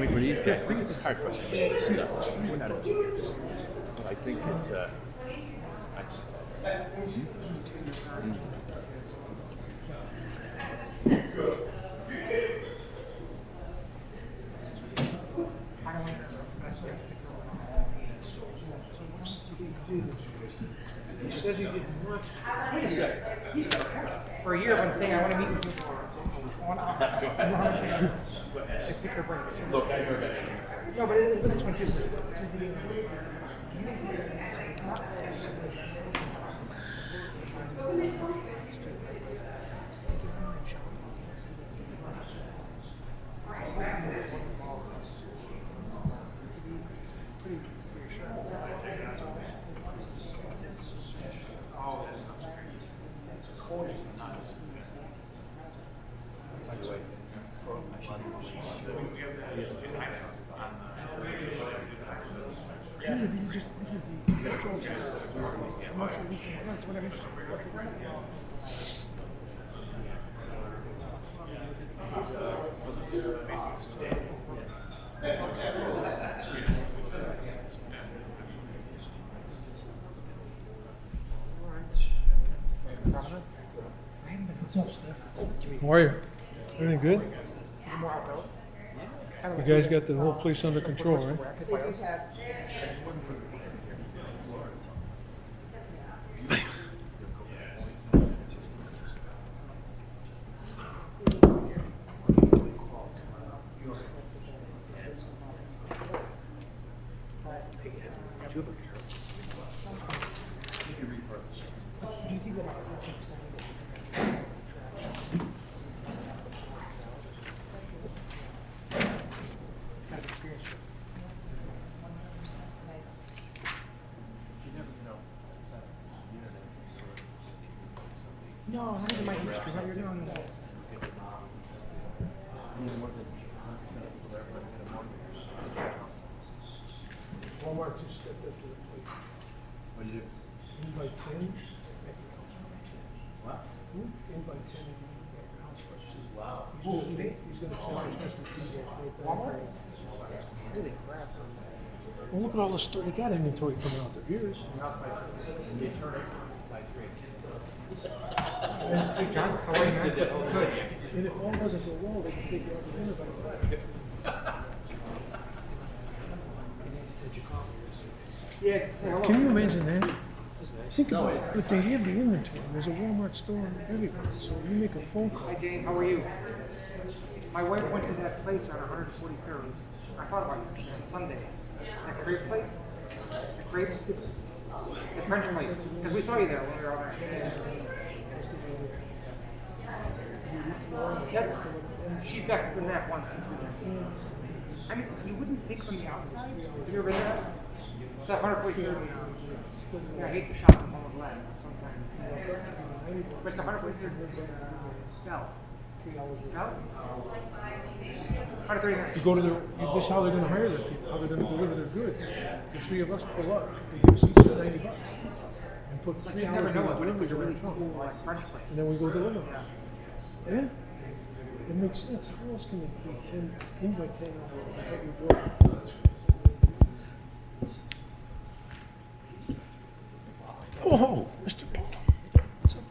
For these guys, it's hard for us to discuss. We're not engineers. But I think it's He says he did not. Wait a second. For a year, I've been saying I want to meet with you for I pick her brain. look. No, but this one too. This is the control commercial leasing. That's what I'm interested What's up, Steph? How are you? Everything good? You guys got the whole place under control, right? Do you think that I was asking for something? No, not even my industry. No, you're doing that. Walmart just stepped up to the plate. What do you do? In by 10, make the house right. What? In by 10, and make the house right. Wow. He's gonna change his custom Walmart? Holy crap. Well, look at all the stuff, they got inventory coming out their ears. Hey, John, how are you, man? Good. And if all doesn't go well, they can take you out to dinner by 5. Yeah, say hello. Can you imagine that? Think about it, but they have the inventory, there's a Walmart store everywhere, so you make a phone call. Hi, Jane. How are you? My wife went to that place on 143rd. I thought about it on Sunday. That crepe place? The crepes? The French place. Because we saw you there when we were out there. Yep. She's back in that once since we were. I mean, you wouldn't think from the outside. Have you ever been there? It's that 143rd. Yeah, I hate to shop in Home of Lead sometimes. But it's 143rd. No. No? 139. You go to their, this is how they're gonna hire their people, how they're gonna deliver their goods. The three of us pull up, they give us each $90. And put 3 You hours never in know the what if delivery there's a to really our trunk. cool like French place. And then we go deliver them. Yeah? It makes sense. How else can it be 10, in by 10 that you go? Oh, Mr. Paul. What's up?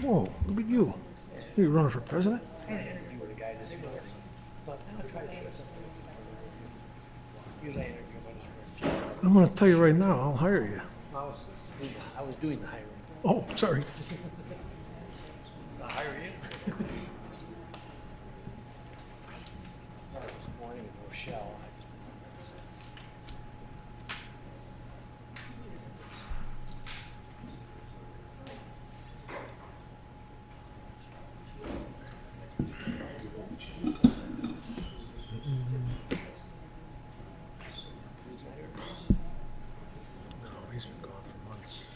Whoa, look at you. You running for president? You were the guy this morning. But now try to show something. Usually I interview about his I'm gonna tell you right now, I'll hire you. I was doing the hiring. Oh, sorry. I'll hire you? This morning with Rochelle. No, he's been gone for months.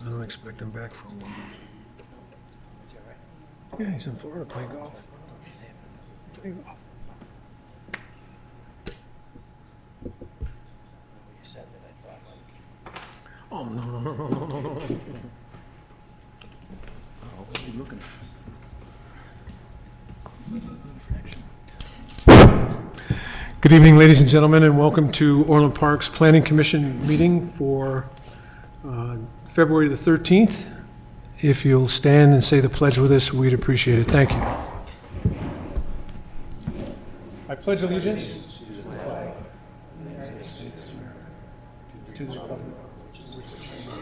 I don't expect him back for a while. Yeah, he's in Florida playing golf. Playing golf. You said that I thought like. Oh, no. Oh, what are you looking at? Good evening, ladies and gentlemen, and welcome to Orland Park's Planning Commission meeting for February the 13th. If you'll stand and say the pledge with us, we'd appreciate it. Thank you. I pledge allegiance to the flag of the United States of America, to the republic which stands one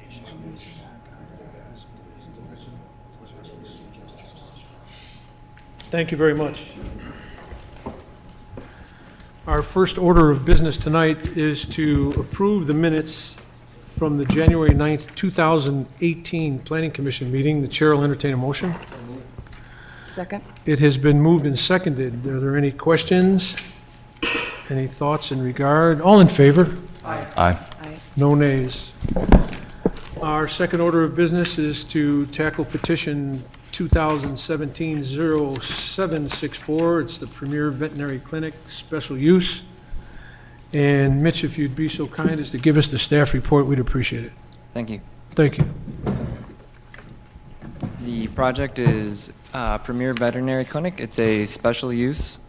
nation under God. Thank you very much. Our first order of business tonight is to approve the minutes from the January 9th, 2018 Planning Commission meeting. The chair will entertain a motion. Second. It has been moved and seconded. Are there any questions? Any thoughts in regard? All in favor? Aye. Aye. No nays. Our second order of business is to tackle petition 2017-0764. It's the Premier Veterinary Clinic special use. And Mitch, if you'd be so kind as to give us the staff report, we'd appreciate it. Thank you. Thank you. The project is Premier Veterinary Clinic. It's a special use.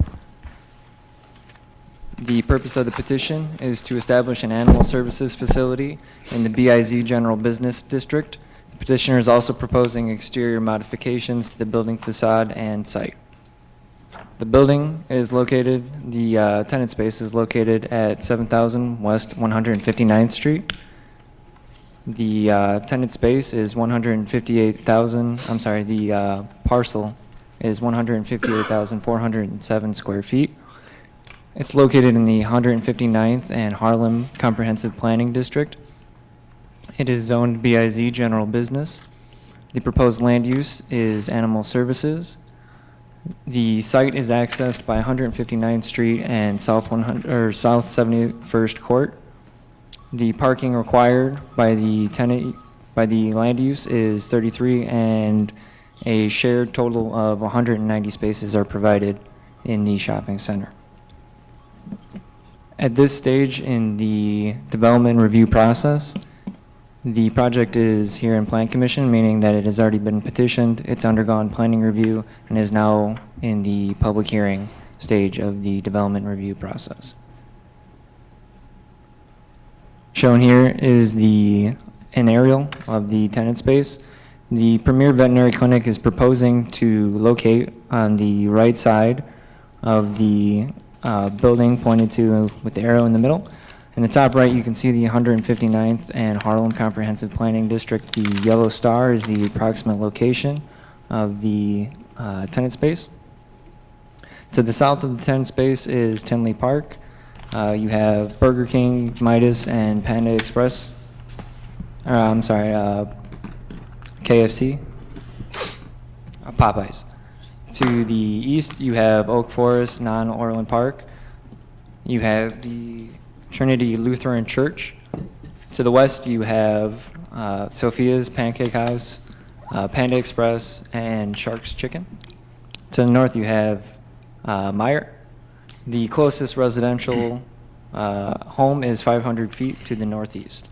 The purpose of the petition is to establish an animal services facility in the BIZ General Business District. The petitioner is also proposing exterior modifications to the building facade and site. The building is located, the tenant space is located at 7000 West 159th Street. The tenant space is 158,000, I'm sorry, the parcel is 158,407 square feet. It's located in the 159th and Harlem Comprehensive Planning District. It is zoned BIZ General Business. The proposed land use is animal services. The site is accessed by 159th Street and South 71st Court. The parking required by the tenant, by the land use is 33, and a shared total of 190 spaces are provided in the shopping center. At this stage in the development review process, the project is here in Plan Commission, meaning that it has already been petitioned, it's undergone planning review, and is now in the public hearing stage of the development review process. Shown here is an aerial of the tenant space. The Premier Veterinary Clinic is proposing to locate on the right side of the building pointed to with the arrow in the middle. In the top right, you can see the 159th and Harlem Comprehensive Planning District. The yellow star is the approximate location of the tenant space. To the south of the tenant space is Tinley Park. You have Burger King, Midas, and Panda Express. KFC, Popeyes. To the east, you have Oak Forest, non-Orland Park. You have the Trinity Lutheran Church. To the west, you have Sophia's Pancake House, Panda Express, and Shark's Chicken. To the north, you have Meyer. The closest residential home is 500 feet to the northeast.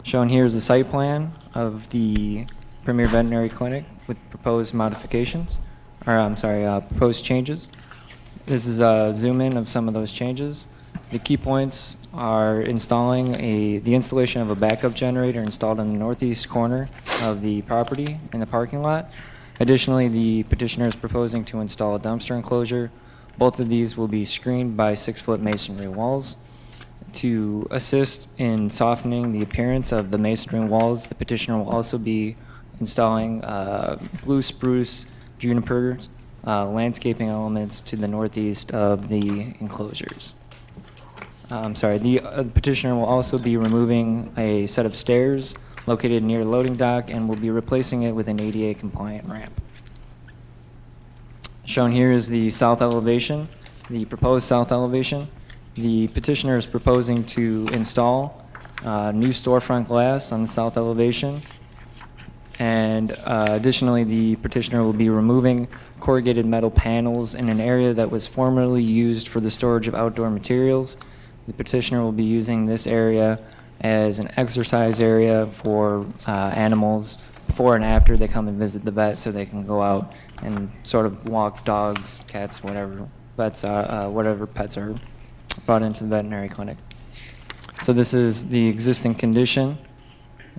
Shown here is the site plan of the Premier Veterinary Clinic with proposed modifications, proposed changes. This is a zoom in of some of those changes. The key points are the installation of a backup generator installed in the northeast corner of the property in the parking lot. Additionally, the petitioner is proposing to install a dumpster enclosure. Both of these will be screened by 6-foot masonry walls. To assist in softening the appearance of the masonry walls, the petitioner will also be installing blue spruce, juniper, landscaping elements to the northeast of the enclosures. The petitioner will also be removing a set of stairs located near the loading dock and will be replacing it with an ADA compliant ramp. Shown here is the south elevation, the proposed south elevation. The petitioner is proposing to install new storefront glass on the south elevation. And additionally, the petitioner will be removing corrugated metal panels in an area that was formerly used for the storage of outdoor materials. The petitioner will be using this area as an exercise area for animals before and after they come and visit the vet, so they can go out and sort of walk dogs, cats, whatever pets, whatever pets are brought into the veterinary clinic. So this is the existing condition.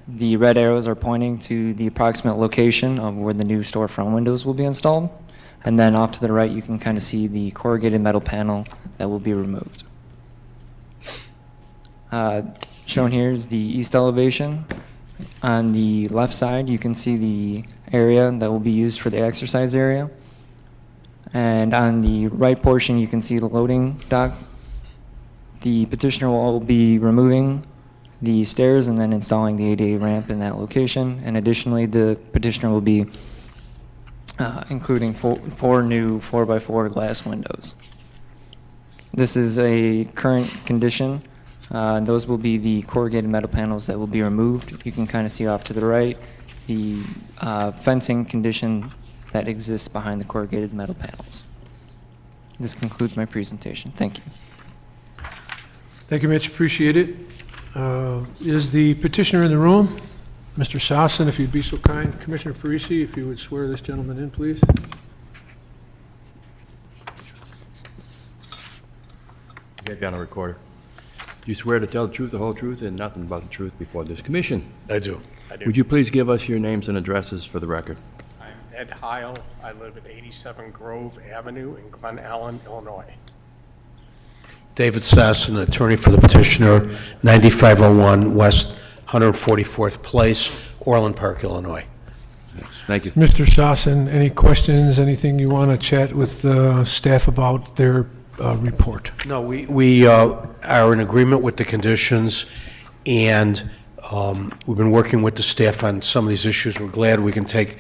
The red arrows are pointing to the approximate location of where the new storefront windows will be installed. And then off to the right, you can kind of see the corrugated metal panel that will be removed. Shown here is the east elevation. On the left side, you can see the area that will be used for the exercise area. And on the right portion, you can see the loading dock. The petitioner will be removing the stairs and then installing the ADA ramp in that location. And additionally, the petitioner will be including four new 4x4 glass windows. This is a current condition. Those will be the corrugated metal panels that will be removed. You can kind of see off to the right the fencing condition that exists behind the corrugated metal panels. This concludes my presentation. Thank you. Thank you, Mitch, appreciate it. Is the petitioner in the room? Mr. Sossin, if you'd be so kind. Commissioner Parisi, if you would swear this gentleman in, please. Get you on a recorder. Do you swear to tell the truth, the whole truth, and nothing but the truth before this commission? I do. Would you please give us your names and addresses for the record? I'm Ed Heil. I live at 87 Grove Avenue in Glen Allen, Illinois. David Sasson, attorney for the petitioner, 9501 West 144th Place, Orland Park, Illinois. Thank you. Mr. Sossin, any questions, anything you want to chat with staff about their report? No, we are in agreement with the conditions, and we've been working with the staff on some of these issues. We're glad we can take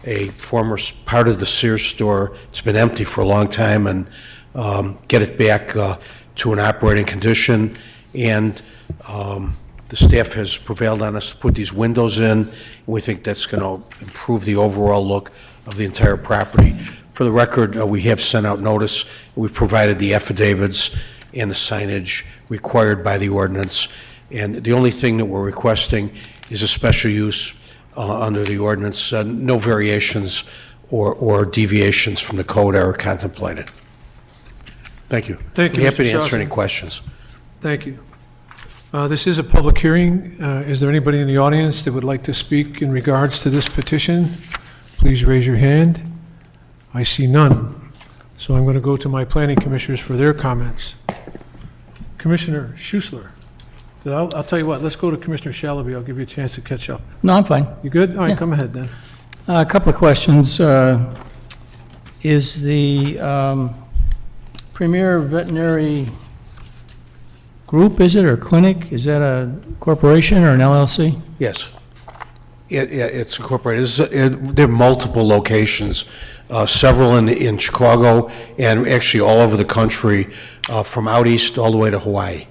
a former part of the Sears store, it's been empty for a long time, and get it back to an operating condition. And the staff has prevailed on us to put these windows in, and we think that's going to improve the overall look of the entire property. For the record, we have sent out notice. We've provided the affidavits and the signage required by the ordinance. And the only thing that we're requesting is a special use under the ordinance. No variations or deviations from the code are contemplated. Thank you. Thank you, I'm happy Mr. to answer any Sossin. questions. Thank you. This is a public hearing. Is there anybody in the audience that would like to speak in regards to this petition? Please raise your hand. I see none. So I'm going to go to my planning commissioners for their comments. Commissioner Schuessler. I'll tell you what, let's go to Commissioner Shalaby. I'll give you a chance to catch up. No, I'm fine. You good? All right, Yeah. come ahead then. A couple of questions. Is the Premier Veterinary Group, is it, or clinic, is that a corporation or an LLC? Yes. It's incorporated. There are multiple locations, several in Chicago and actually all over the country, from out east all the way to Hawaii.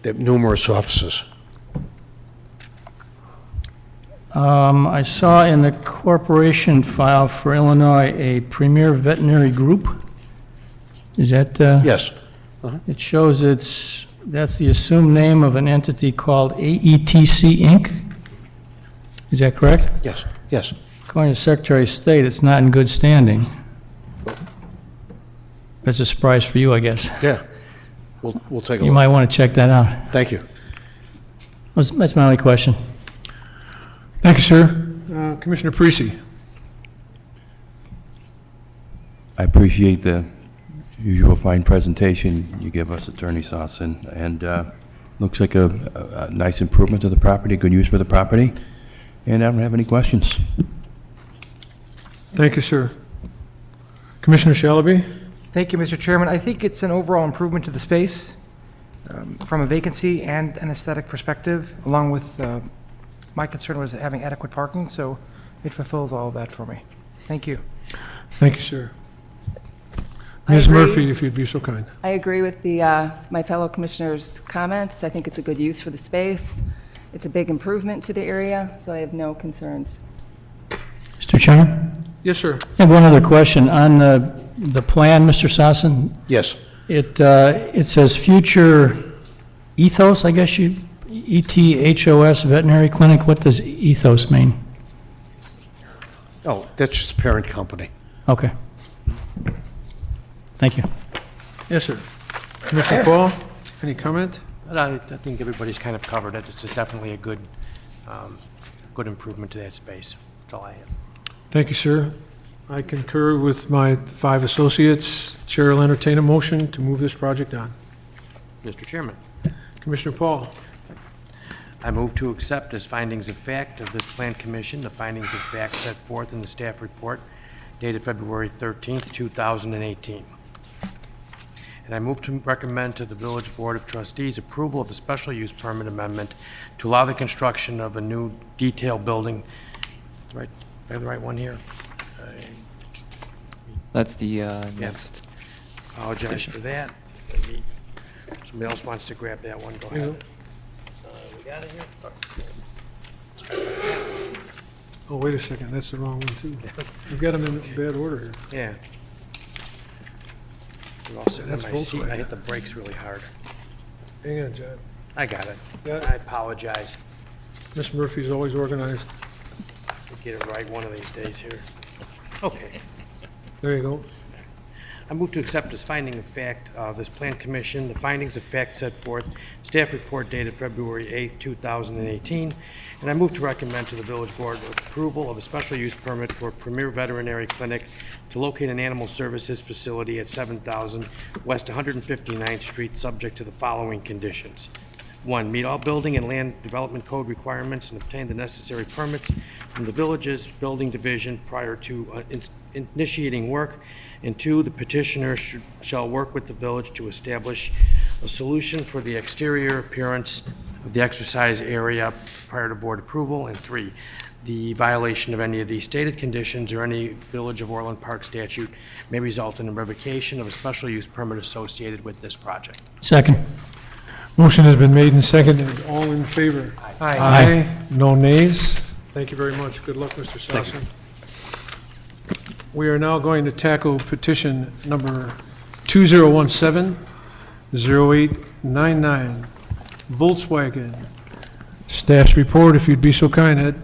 There are numerous offices. I saw in the corporation file for Illinois a Premier Veterinary Group. Is that? Yes. It shows that's the assumed name of an entity called AETC Inc. Is that correct? Yes. Yes. According to Secretary of State, it's not in good standing. That's a surprise for you, I guess. Yeah. We'll take a You look. might want to check that out. Thank you. That's my only question. Thank you, sir. Commissioner Parisi. I appreciate the usual fine presentation you give us, Attorney Sossin, and looks like a nice improvement to the property, good use for the property, and I don't have any questions. Thank you, sir. Commissioner Shalaby. Thank you, Mr. Chairman. I think it's an overall improvement to the space from a vacancy and an aesthetic perspective, along with my concern was having adequate parking, so it fulfills all of that for me. Thank you. Thank you, sir. I Ms. agree. Murphy, if you'd be so kind. I agree with my fellow commissioners' comments. I think it's a good use for the space. It's a big improvement to the area, so I have no concerns. Mr. Chairman? Yes, sir. I have one other question. On the plan, Mr. Sossin, Yes. it says future ethos, I guess you, ETHOS Veterinary Clinic. What does ethos mean? Oh, that's just parent company. Okay. Thank you. Yes, sir. Commissioner Paul, any comment? I think everybody's kind of covered it. It's definitely a good, good improvement to that space. That's all I have. Thank you, sir. I concur with my 5 associates. Chair will entertain a motion to move this project on. Mr. Chairman, Commissioner Paul, I move to accept as findings of fact of this Plan Commission, the findings of fact set forth in the staff report dated February 13th, 2018. And I move to recommend to the Village Board of Trustees approval of the special use permit amendment to allow the construction of a new detail building. Right, I have the right one here? That's the next. Apologize for that. Somebody else wants to grab that one, go ahead. We got it here? oh, wait a second, that's the wrong one, too. You've got them in bad order here. Yeah. We're all sitting in That's my seat. I Volkswagen. hit the brakes really hard. Hang on, John. I got it. Yeah. I apologize. Miss Murphy's always organized. We'll get it right one of these days here. Okay. There you go. I move to accept as finding of fact this Plan Commission, the findings of fact set forth, staff report dated February 8th, 2018, and I move to recommend to the Village Board approval of a special use permit for Premier Veterinary Clinic to locate an animal services facility at 7,000 West 159th Street, subject to the following conditions. 1, meet all building and land development code requirements and obtain the necessary permits from the village's building division prior to initiating work. And 2, the petitioner shall work with the village to establish a solution for the exterior appearance of the exercise area prior to board approval. And 3, the violation of any of these stated conditions or any Village of Orland Park statute may result in a revocation of a special use permit associated with this project. Second. Motion has been made and seconded. All in favor? Aye. No nays? Thank you very much. Good luck, Mr. Sossin. We are now going to tackle petition number 2017-0899, Volkswagen. Staff's report, if you'd be so kind, Ed.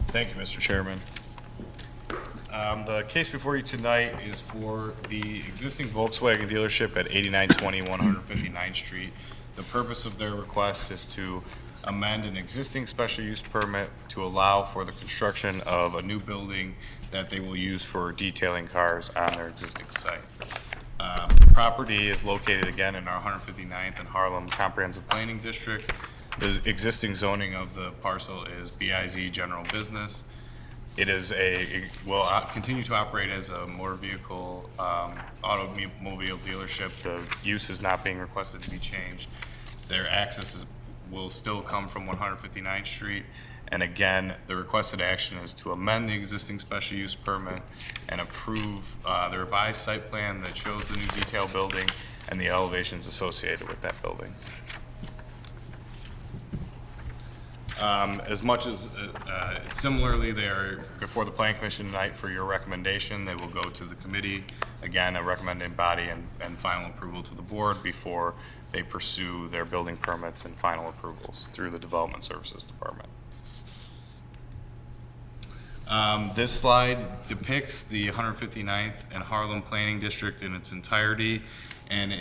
Thank you, Mr. Chairman. The case before you tonight is for the existing Volkswagen dealership at 8920 159th Street. The purpose of their request is to amend an existing special use permit to allow for the construction of a new building that they will use for detailing cars on their existing site. The property is located again in our 159th and Harlem Comprehensive Planning District. The existing zoning of the parcel is BIZ General Business. It will continue to operate as a motor vehicle automobile dealership. The use is not being requested to be changed. Their access will still come from 159th Street. And again, the requested action is to amend the existing special use permit and approve the revised site plan that shows the new detail building and the elevations associated with that building. As much as similarly, they are before the Plan Commission tonight for your recommendation. They will go to the committee, again, a recommending body and final approval to the board before they pursue their building permits and final approvals through the Development Services Department. This slide depicts the 159th and Harlem Planning District in its entirety, and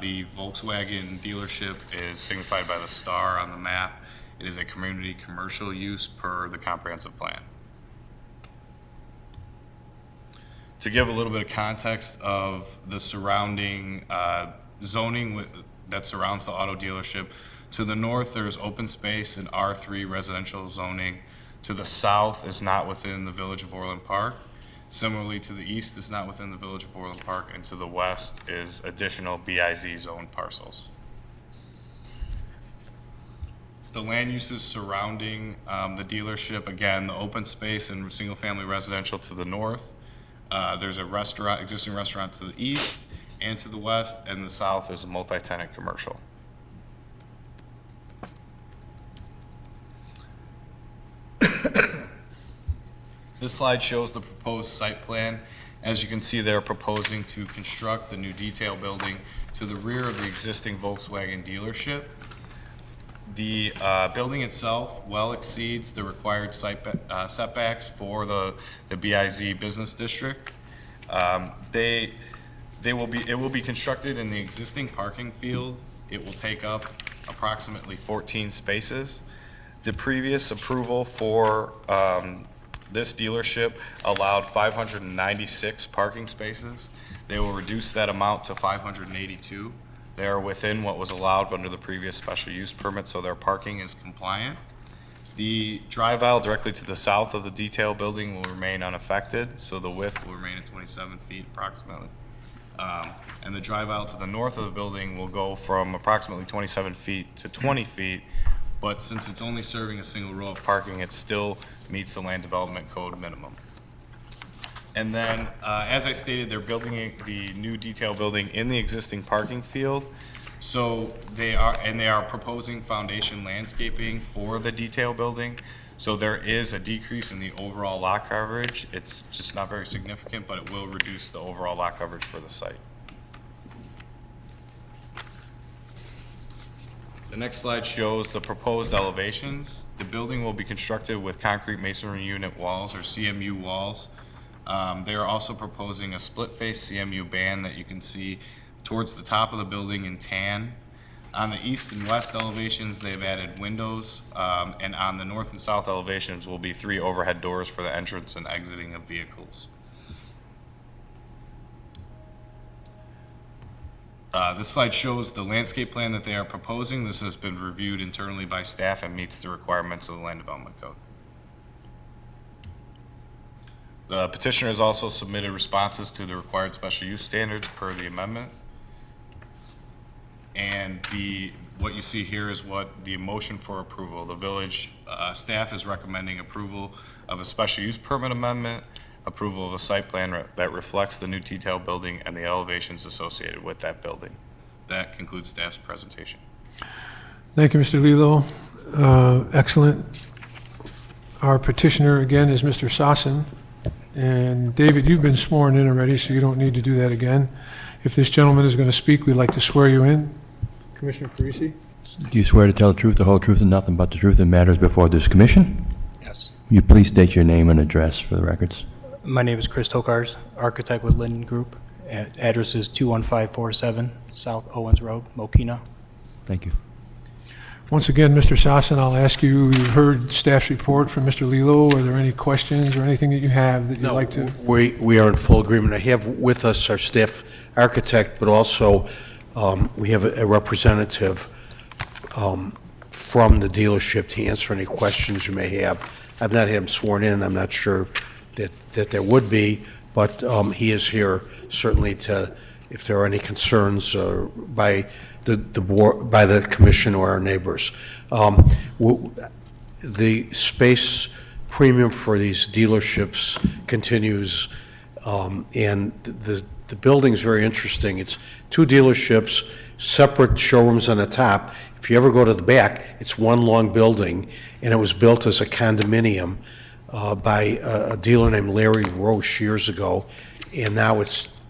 the Volkswagen dealership is signified by the star on the map. It is a community commercial use per the comprehensive plan. To give a little bit of context of the surrounding zoning that surrounds the auto dealership, to the north there's open space and R3 residential zoning. To the south is not within the Village of Orland Park. Similarly, to the east is not within the Village of Orland Park, and to the west is additional BIZ zoned parcels. The land uses surrounding the dealership, again, the open space and single-family residential to the north. There's a existing restaurant to the east and to the west, and the south is a multi-tenant commercial. This slide shows the proposed site plan. As you can see, they're proposing to construct the new detail building to the rear of the existing Volkswagen dealership. The building itself well exceeds the required site setbacks for the BIZ business district. it will be constructed in the existing parking field. It will take up approximately 14 spaces. The previous approval for this dealership allowed 596 parking spaces. They will reduce that amount to 582. They are within what was allowed under the previous special use permit, so their parking is compliant. The drive aisle directly to the south of the detail building will remain unaffected, so the width will remain at 27 feet approximately. And the drive aisle to the north of the building will go from approximately 27 feet to 20 feet, but since it's only serving a single row of parking, it still meets the land development code minimum. And then, as I stated, they're building the new detail building in the existing parking field. So they are proposing foundation landscaping for the detail building. So there is a decrease in the overall lot coverage. It's just not very significant, but it will reduce the overall lot coverage for the site. The next slide shows the proposed elevations. The building will be constructed with concrete masonry unit walls, or CMU walls. They are also proposing a split-face CMU band that you can see towards the top of the building in tan. On the east and west elevations, they've added windows, and on the north and south elevations will be 3 overhead doors for the entrance and exiting of vehicles. This slide shows the landscape plan that they are proposing. This has been reviewed internally by staff and meets the requirements of the Land Development Code. The petitioner has also submitted responses to the required special use standards per the amendment. And what you see here is what the motion for approval. The village staff is recommending approval of a special use permit amendment, approval of a site plan that reflects the new detail building and the elevations associated with that building. That concludes staff's presentation. Thank you, Mr. Lilo. Excellent. Our petitioner, again, is Mr. Sossin. And David, you've been sworn in already, so you don't need to do that again. If this gentleman is going to speak, we'd like to swear you in. Commissioner Parisi? Do you swear to tell the truth, the whole truth, and nothing but the truth in matters before this commission? Yes. Will you please state your name and address for the records? My name is Chris Tokars, architect with Linden Group. Address is 21547 South Owens Road, Mokina. Thank you. Once again, Mr. Sossin, I'll ask you, you've heard staff's report from Mr. Lilo. Are there any questions or anything that you have that you'd like to? We are in full agreement. I have with us our staff architect, but also we have a representative from the dealership to answer any questions you may have. I've not had him sworn in. I'm not sure that there would be, but he is here certainly to, if there are any concerns by the board, by the commission or our neighbors. The space premium for these dealerships continues, and the building's very interesting. It's 2 dealerships, separate showrooms on the top. If you ever go to the back, it's one long building, and it was built as a condominium by a dealer named Larry Roche years ago, and now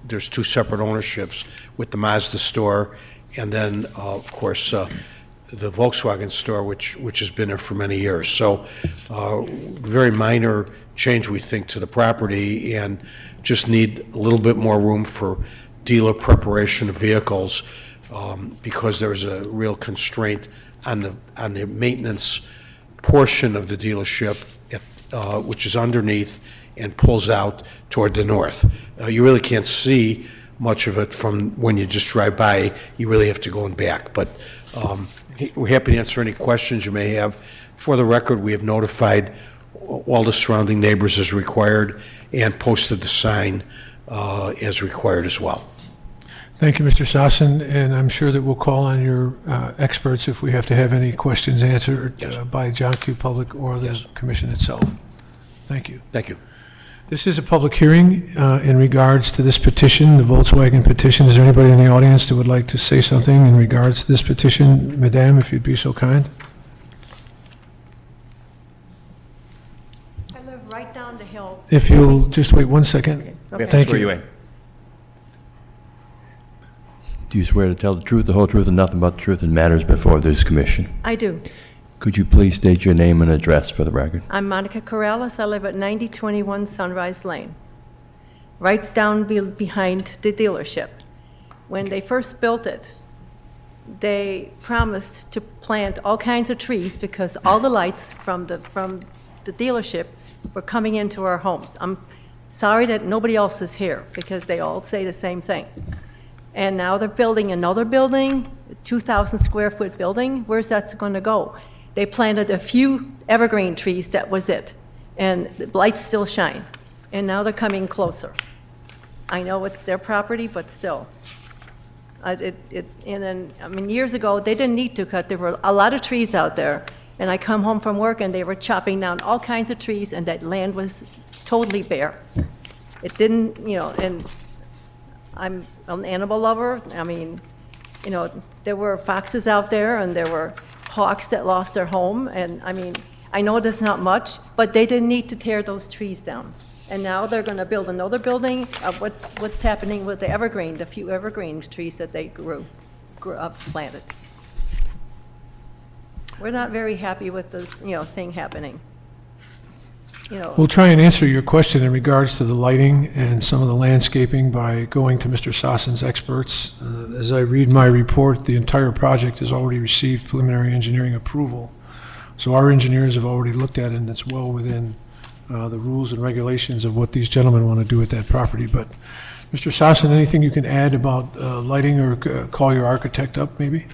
there's 2 separate ownerships with the Mazda store and then, of course, the Volkswagen store, which has been there for many years. So very minor change, we think, to the property, and just need a little bit more room for dealer preparation of vehicles because there's a real constraint on the maintenance portion of the dealership, which is underneath and pulls out toward the north. You really can't see much of it from when you just drive by. You really have to go in back. But we're happy to answer any questions you may have. For the record, we have notified all the surrounding neighbors as required and posted the sign as required as well. Thank you, Mr. Sossin, and I'm sure that we'll call on your experts if we have to have any questions answered by John Q. Public or the commission itself. Thank you. Thank you. This is a public hearing in regards to this petition, the Volkswagen petition. Is there anybody in the audience that would like to say something in regards to this petition? Madame, if you'd be so kind. I live right down the hill. If you'll just wait 1 second. Okay. Thank Swear you. in. Do you swear to tell the truth, the whole truth, and nothing but the truth in matters before this commission? I do. Could you please state your name and address for the record? I'm Monica Corrales. I live at 9021 Sunrise Lane, right down behind the dealership. when they first built it, they promised to plant all kinds of trees because all the lights from the dealership were coming into our homes. I'm sorry that nobody else is here because they all say the same thing. And now they're building another building, a 2,000 square foot building. Where's that going to go? They planted a few evergreen trees, that was it. And the lights still shine. And now they're coming closer. I know it's their property, but still. And then, I mean, years ago, they didn't need to cut. There were a lot of trees out there. And I come home from work and they were chopping down all kinds of trees and that land was totally bare. It didn't, and I'm an animal lover. I mean, there were foxes out there and there were hawks that lost their home. And I mean, I know there's not much, but they didn't need to tear those trees down. And now they're going to build another building. What's happening with the few evergreen trees that they grew up, planted? We're not very happy with this, thing happening. We'll try and answer your question in regards to the lighting and some of the landscaping by going to Mr. Sossin's experts. As I read my report, the entire project has already received preliminary engineering approval. So our engineers have already looked at it, and it's well within the rules and regulations of what these gentlemen want to do with that property. But, Mr. Sossin, anything you can add about lighting or call your architect up, maybe?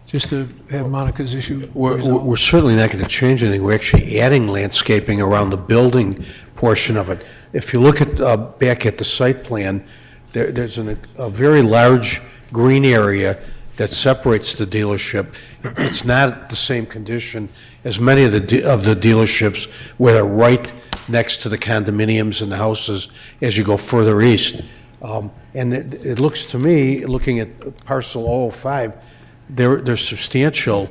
Just to have Monica's issue resolved? We're certainly not going to change anything. We're actually adding landscaping around the building portion of it. If you look at back at the site plan, there's a very large green area that separates the dealership. It's not the same condition as many of the dealerships where they're right next to the condominiums and the houses as you go further east. And it looks to me, looking at parcel 005, there's substantial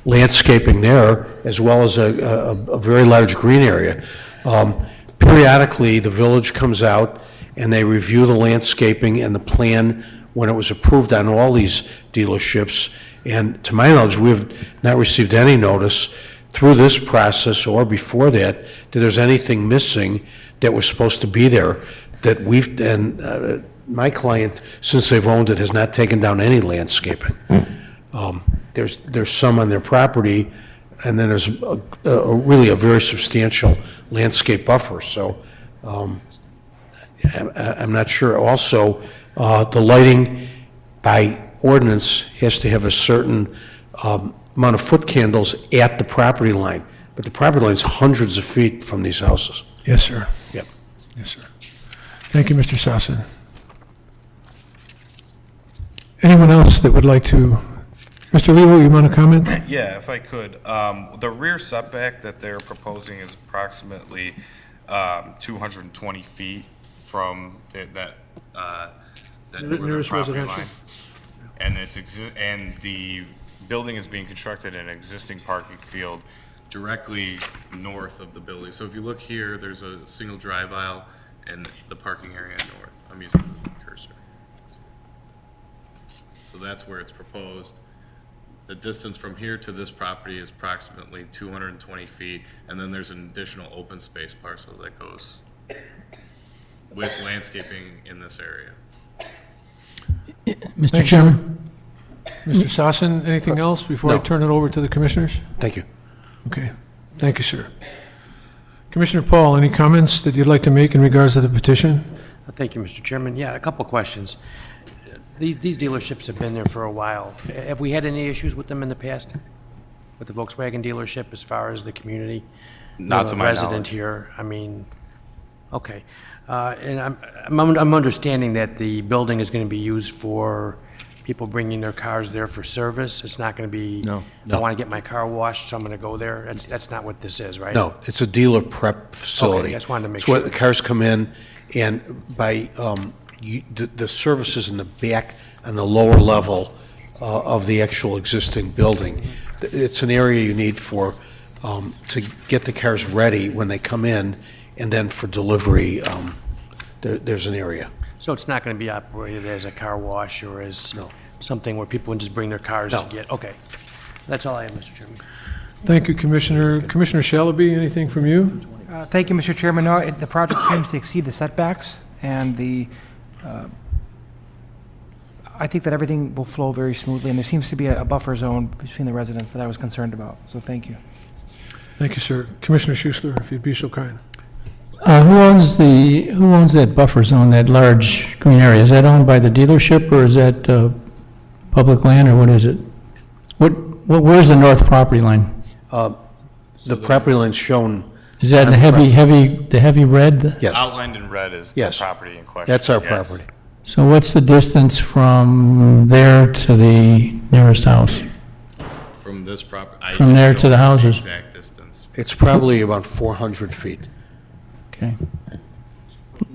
landscaping there, as well as a very large green area. Periodically, the village comes out and they review the landscaping and the plan when it was approved on all these dealerships. And to my knowledge, we have not received any notice through this process or before that there's anything missing that was supposed to be there that my client, since they've owned it, has not taken down any landscaping. There's some on their property, and then there's really a very substantial landscape buffer. So I'm not sure. Also, the lighting by ordinance has to have a certain amount of foot candles at the property line, but the property line is hundreds of feet from these houses. Yes, sir. Yep. Yes, sir. Thank you, Mr. Sossin. Anyone else that would like to? Mr. Levo, you want to comment? Yeah, if I could. The rear setback that they're proposing is approximately 220 feet from that northern Nearest property residential? line. And the building is being constructed in an existing parking field directly north of the building. So if you look here, there's a single drive aisle and the parking area north. I'm using the cursor. So that's where it's proposed. The distance from here to this property is approximately 220 feet, and then there's an additional open space parcel that goes with landscaping in this area. Mr. Chairman. Mr. Sossin, anything else before I No. turn it over to the commissioners? Thank you. Okay. Thank you, sir. Commissioner Paul, any comments that you'd like to make in regards to the petition? Thank you, Mr. Chairman. Yeah, a couple of questions. These dealerships have been there for a while. Have we had any issues with them in the past? With the Volkswagen dealership as far as the community? Not to my Resident knowledge. here, I mean, okay. And I'm understanding that the building is going to be used for people bringing their cars there for service. It's not going to be, I want to get my car washed, so I'm going to go there. That's not what this is, right? No, it's a dealer prep facility. Okay, just wanted to make It's where sure. the cars come in, and by, the services in the back on the lower level of the actual existing building. It's an area you need for, to get the cars ready when they come in, and then for delivery, there's an area. So it's not going to be operated as a car wash or as something where people can just bring their cars to get, okay. That's all I have, Mr. Chairman. Thank you, Commissioner. Commissioner Shalaby, anything from you? Thank you, Mr. Chairman. No, the project seems to exceed the setbacks, and the I think that everything will flow very smoothly, and there seems to be a buffer zone between the residents that I was concerned about, so thank you. Thank you, sir. Commissioner Schussler, if you'd be so kind. Who owns that buffer zone, that large green area? Is that owned by the dealership, or is that public land, or what is it? Where's the north property line? The property line's shown. Is that the heavy red? Yes. Outlined in red is the Yes. property in question. That's our Yes. property. So what's the distance from there to the nearest house? From this property. From there to the houses. Exact distance. It's probably about 400 feet. Okay.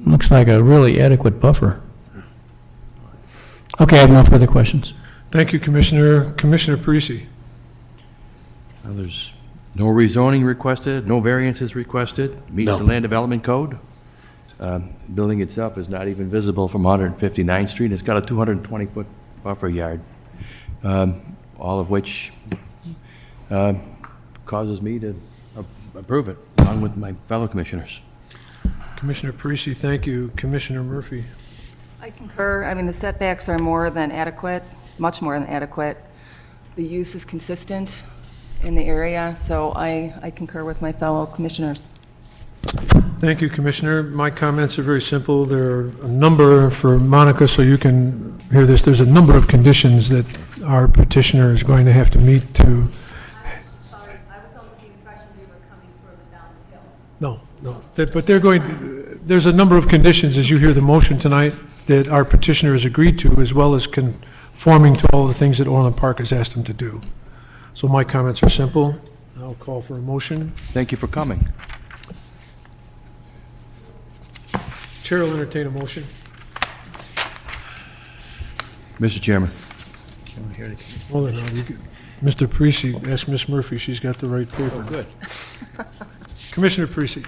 Looks like a really adequate buffer. Okay, I have no further questions. Thank you, Commissioner. Commissioner Parisi. Well, there's no rezoning requested, no variances requested, meets No. the land development code. Building itself is not even visible from 159th Street. It's got a 220-foot buffer yard, all of which causes me to approve it, along with my fellow commissioners. Commissioner Parisi, thank you. Commissioner Murphy. I concur. I mean, the setbacks are more than adequate, much more than adequate. The use is consistent in the area, so I concur with my fellow commissioners. Thank you, Commissioner. My comments are very simple. There are a number, for Monica, so you can hear this, there's a number of conditions that our petitioner is going to have to meet to... Sorry, I was under the impression we were coming further down the hill. No. But they're going, there's a number of conditions, as you hear the motion tonight, that our petitioner has agreed to, as well as conforming to all the things that Orland Park has asked them to do. So my comments are simple. I'll call for a motion. Thank you for coming. Chair will entertain a motion. Mr. Chairman. Hold on, now, Mr. Parisi, ask Ms. Murphy, she's got the right paper. Good. Commissioner Parisi.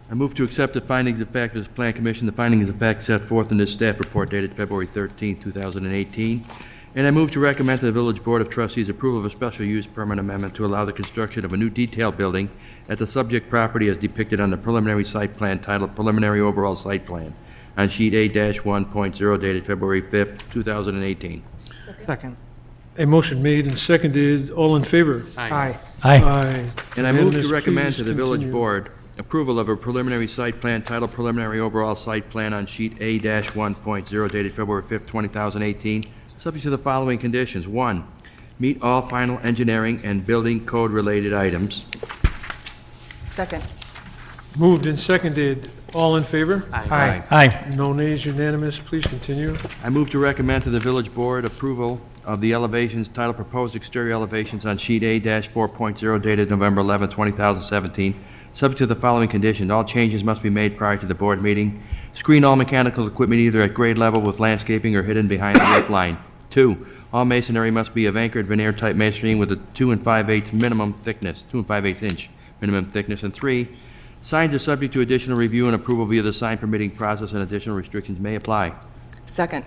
I move to accept the findings of fact of this Plan Commission, the findings of fact set forth in this staff report dated February 13, 2018. And I move to recommend to the Village Board of Trustees approval of a special use permit amendment to allow the construction of a new detail building at the subject property as depicted on the preliminary site plan titled Preliminary Overall Site Plan on sheet A-1.0 dated February 5th, 2018. Second. A motion made and seconded. All in favor? Aye. Aye. And I move to Unanimous. recommend Please to the Village continue. Board approval of a preliminary site plan titled Preliminary Overall Site Plan on sheet A-1.0 dated February 5th, 2018, subject to the following conditions. 1, meet all final engineering and building code-related items. Second. Moved and seconded. All in favor? Aye. Aye. No nays, unanimous. Please continue. I move to recommend to the Village Board approval of the elevations titled Proposed Exterior Elevations on sheet A-4.0 dated November 11, 2017, subject to the following conditions. All changes must be made prior to the board meeting. Screen all mechanical equipment either at grade level with landscaping or hidden behind the roof line. 2, all masonry must be of anchored veneer-type masonry with a 2 5/8 minimum thickness, 2 5/8 inch minimum thickness. And 3, signs are subject to additional review and approval via the sign permitting process, and additional restrictions may apply. Second.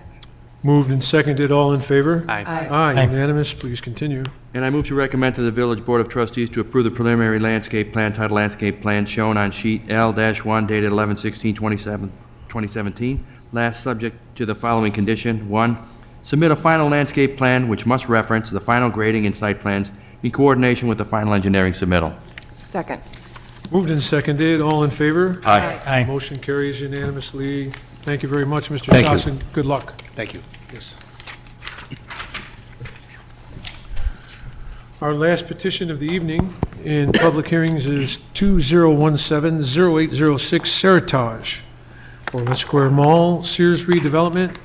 Moved and seconded. All in favor? Aye. Aye, unanimous. Please continue. And I move to recommend to the Village Board of Trustees to approve the preliminary landscape plan titled Landscape Plan shown on sheet L-1 dated 11/16/2017, last subject to the following condition. 1, submit a final landscape plan which must reference the final grading and site plans in coordination with the final engineering submittal. Second. Moved and seconded. All in favor? Aye. Aye. Motion carries unanimously. Thank you very much, Mr. Thank you. Sassen. Good luck. Thank you. Yes. Our last petition of the evening in public hearings is 2017-0806 Seritage, Orland Square Mall, Sears redevelopment.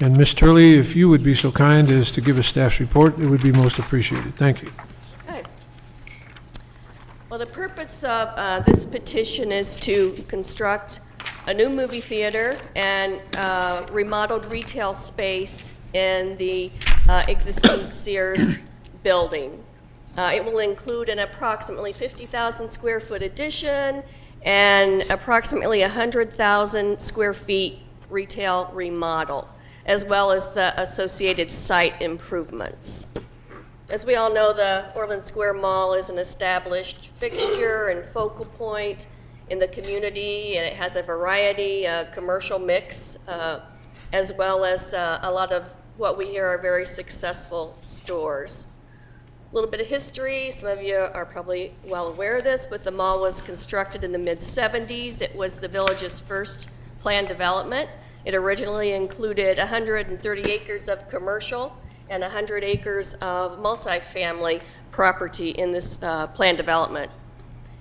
And Ms. Turley, if you would be so kind as to give a staff's report, it would be most appreciated. Thank you. Good. Well, the purpose of this petition is to construct a new movie theater and remodeled retail space in the existing Sears building. It will include an approximately 50,000 square foot addition and approximately 100,000 square feet retail remodel, as well as the associated site improvements. As we all know, the Orland Square Mall is an established fixture and focal point in the community, and it has a variety, commercial mix, as well as a lot of what we hear are very successful stores. A little bit of history, some of you are probably well aware of this, but the mall was constructed in the mid-70s. It was the village's first planned development. It originally included 130 acres of commercial and 100 acres of multifamily property in this planned development.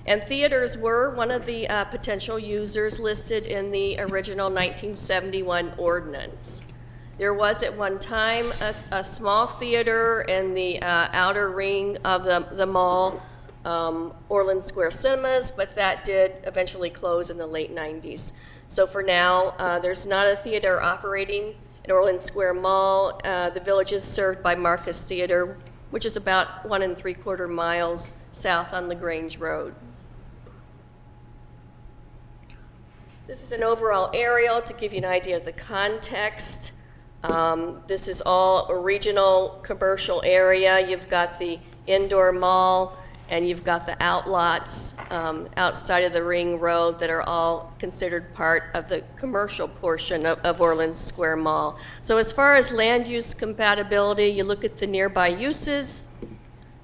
And theaters were one of the potential users listed in the original 1971 ordinance. There was at one time a small theater in the outer ring of the mall, Orland Square Cinemas, but that did eventually close in the late 90s. So for now, there's not a theater operating at Orland Square Mall. The village is served by Marcus Theater, which is about 1 3/4 miles south on LaGrange Road. This is an overall aerial to give you an idea of the context. This is all a regional commercial area. You've got the indoor mall, and you've got the outlots outside of the ring road that are all considered part of the commercial portion of Orland Square Mall. So as far as land use compatibility, you look at the nearby uses.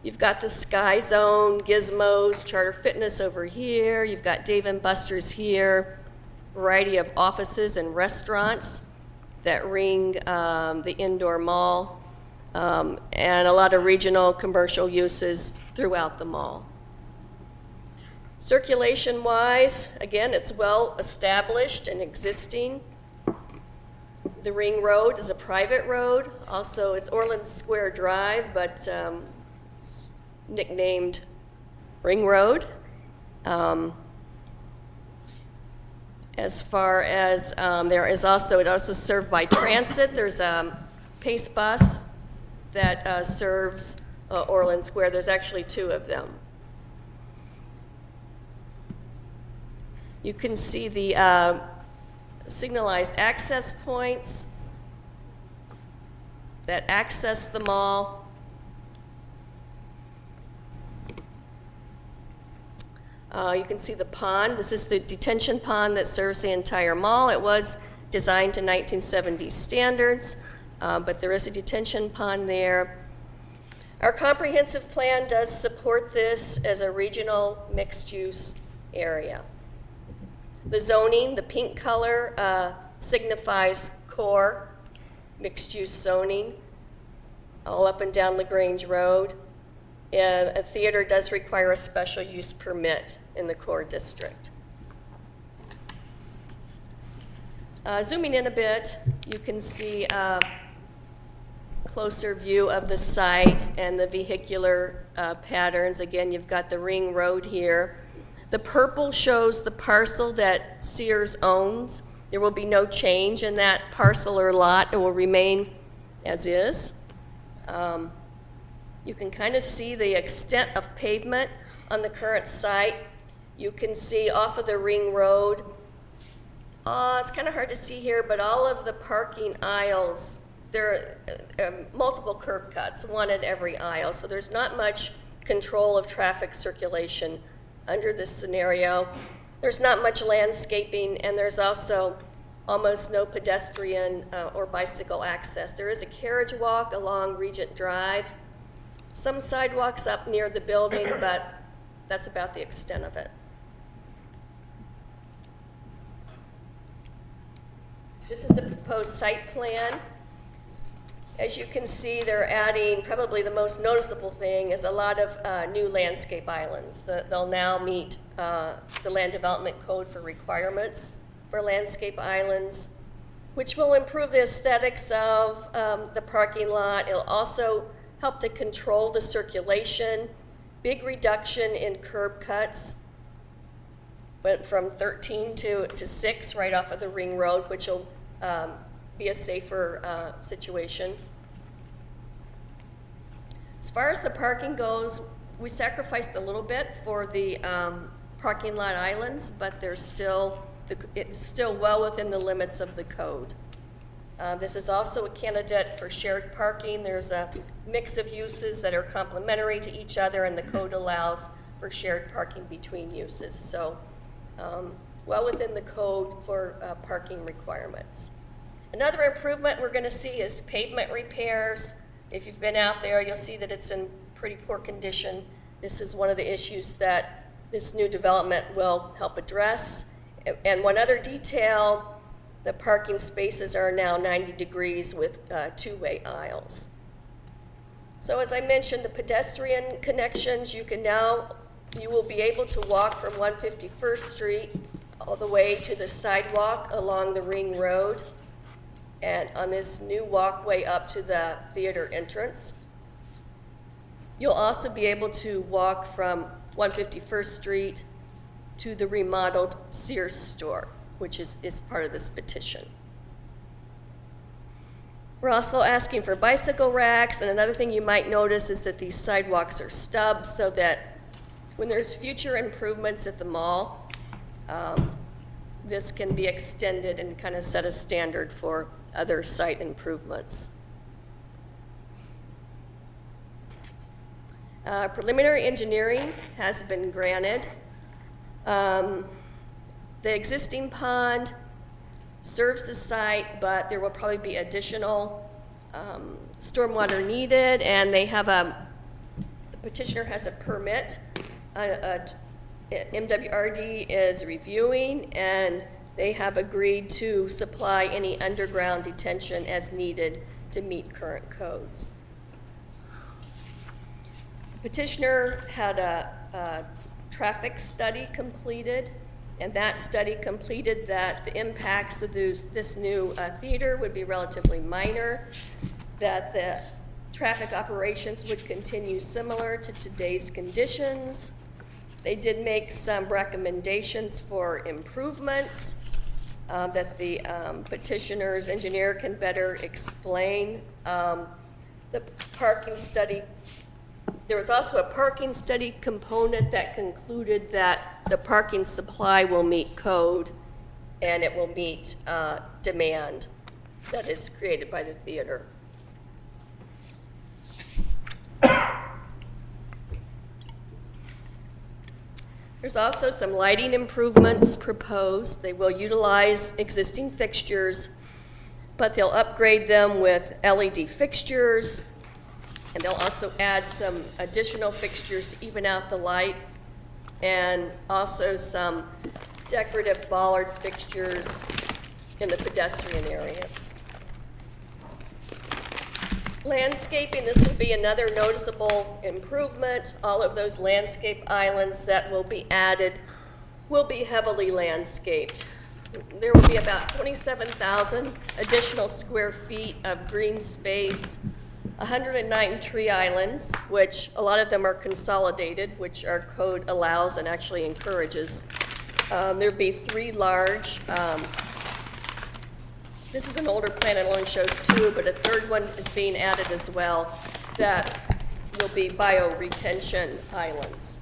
You've got the Sky Zone, Gizmos, Charter Fitness over here. You've got Dave & Buster's here, variety of offices and restaurants that ring the indoor mall, and a lot of regional commercial uses throughout the mall. Circulation-wise, again, it's well established and existing. The ring road is a private road. Also, it's Orland Square Drive, but it's nicknamed Ring Road. As far as there is also, it also served by transit. There's a Pace bus that serves Orland Square. There's actually 2 of them. You can see the signalized access points that access the mall. You can see the pond. This is the detention pond that serves the entire mall. It was designed to 1970 standards, but there is a detention pond there. Our comprehensive plan does support this as a regional mixed-use area. The zoning, the pink color, signifies core mixed-use zoning, all up and down LaGrange Road. And a theater does require a special use permit in the core district. Zooming in a bit, you can see a closer view of the site and the vehicular patterns. Again, you've got the ring road here. The purple shows the parcel that Sears owns. There will be no change in that parcel or lot. It will remain as is. You can kind of see the extent of pavement on the current site. You can see off of the ring road. It's kind of hard to see here, but all of the parking aisles, there are multiple curb cuts, one at every aisle. So there's not much control of traffic circulation under this scenario. There's not much landscaping, and there's also almost no pedestrian or bicycle access. There is a carriage walk along Regent Drive, some sidewalks up near the building, but that's about the extent of it. This is the proposed site plan. As you can see, they're adding, probably the most noticeable thing is a lot of new landscape islands. They'll now meet the Land Development Code for requirements for landscape islands, which will improve the aesthetics of the parking lot. It'll also help to control the circulation. Big reduction in curb cuts. Went from 13 to 6 right off of the ring road, which will be a safer situation. As far as the parking goes, we sacrificed a little bit for the parking lot islands, but it's still well within the limits of the code. This is also a candidate for shared parking. There's a mix of uses that are complementary to each other, and the code allows for shared parking between uses. So well within the code for parking requirements. Another improvement we're going to see is pavement repairs. If you've been out there, you'll see that it's in pretty poor condition. This is one of the issues that this new development will help address. And one other detail, the parking spaces are now 90 degrees with two-way aisles. So as I mentioned, the pedestrian connections, you will be able to walk from 151st Street all the way to the sidewalk along the Ring Road and on this new walkway up to the theater entrance. You'll also be able to walk from 151st Street to the remodeled Sears store, which is part of this petition. We're also asking for bicycle racks, and another thing you might notice is that these sidewalks are stubbed so that when there's future improvements at the mall, this can be extended and kind of set a standard for other site improvements. Preliminary engineering has been granted. The existing pond serves the site, but there will probably be additional stormwater needed, and they have the petitioner has a permit. MWRD is reviewing, and they have agreed to supply any underground detention as needed to meet current codes. Petitioner had a traffic study completed, and that study completed that the impacts of this new theater would be relatively minor, that the traffic operations would continue similar to today's conditions. They did make some recommendations for improvements that the petitioner's engineer can better explain. The parking study, there was also a parking study component that concluded that the parking supply will meet code and it will meet demand that is created by the theater. There's also some lighting improvements proposed. They will utilize existing fixtures, but they'll upgrade them with LED fixtures, and they'll also add some additional fixtures to even out the light, and also some decorative bollard fixtures in the pedestrian areas. Landscaping, this will be another noticeable improvement. All of those landscape islands that will be added will be heavily landscaped. There will be about 27,000 additional square feet of green space, 109 tree islands, which a lot of them are consolidated, which our code allows and actually encourages. There'll be 3 large, this is an older plan, it only shows 2, but a 3rd one is being added as well that will be bioretention islands.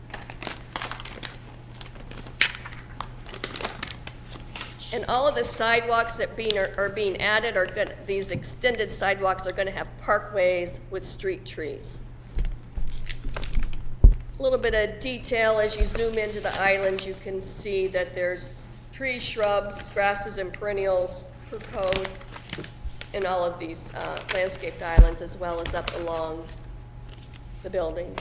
And all of the sidewalks that are being added these extended sidewalks are going to have parkways with street trees. A little bit of detail as you zoom into the islands, you can see that there's trees, shrubs, grasses, and perennials per code in all of these landscaped islands, as well as up along the building.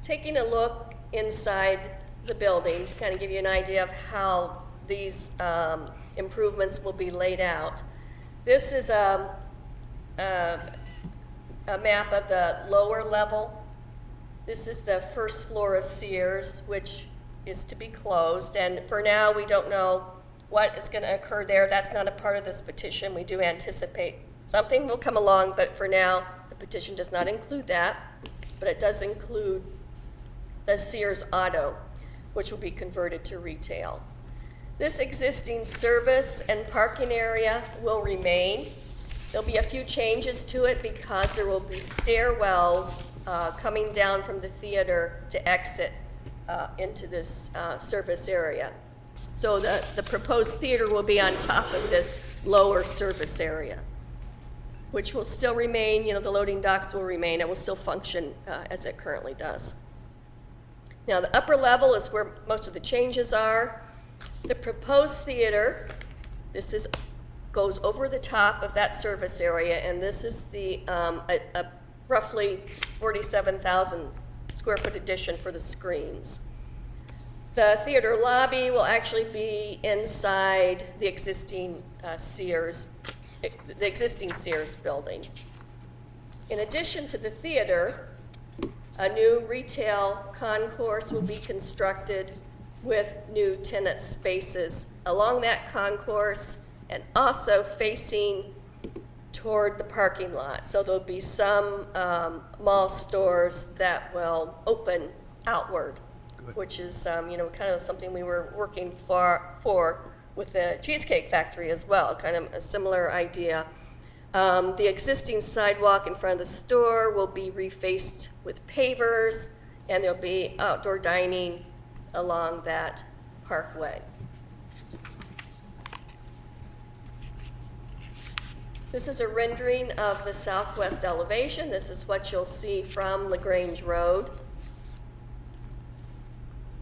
Taking a look inside the building to kind of give you an idea of how these improvements will be laid out. This is a map of the lower level. This is the first floor of Sears, which is to be closed, and for now we don't know what is going to occur there. That's not a part of this petition. We do anticipate something will come along, but for now the petition does not include that, but it does include the Sears Auto, which will be converted to retail. This existing service and parking area will remain. There'll be a few changes to it because there will be stairwells coming down from the theater to exit into this service area. So the proposed theater will be on top of this lower service area. which will still remain, the loading docks will remain. It will still function as it currently does. Now, the upper level is where most of the changes are. The proposed theater, goes over the top of that service area, and this is the a roughly 47,000 square foot addition for the screens. The theater lobby will actually be inside the existing Sears building. In addition to the theater, a new retail concourse will be constructed with new tenant spaces along that concourse and also facing toward the parking lot. So there'll be some mall stores that will open outward, which is kind of something we were working for with the Cheesecake Factory as well, kind of a similar idea. The existing sidewalk in front of the store will be refaced with pavers, and there'll be outdoor dining along that parkway. This is a rendering of the southwest elevation. This is what you'll see from LaGrange Road.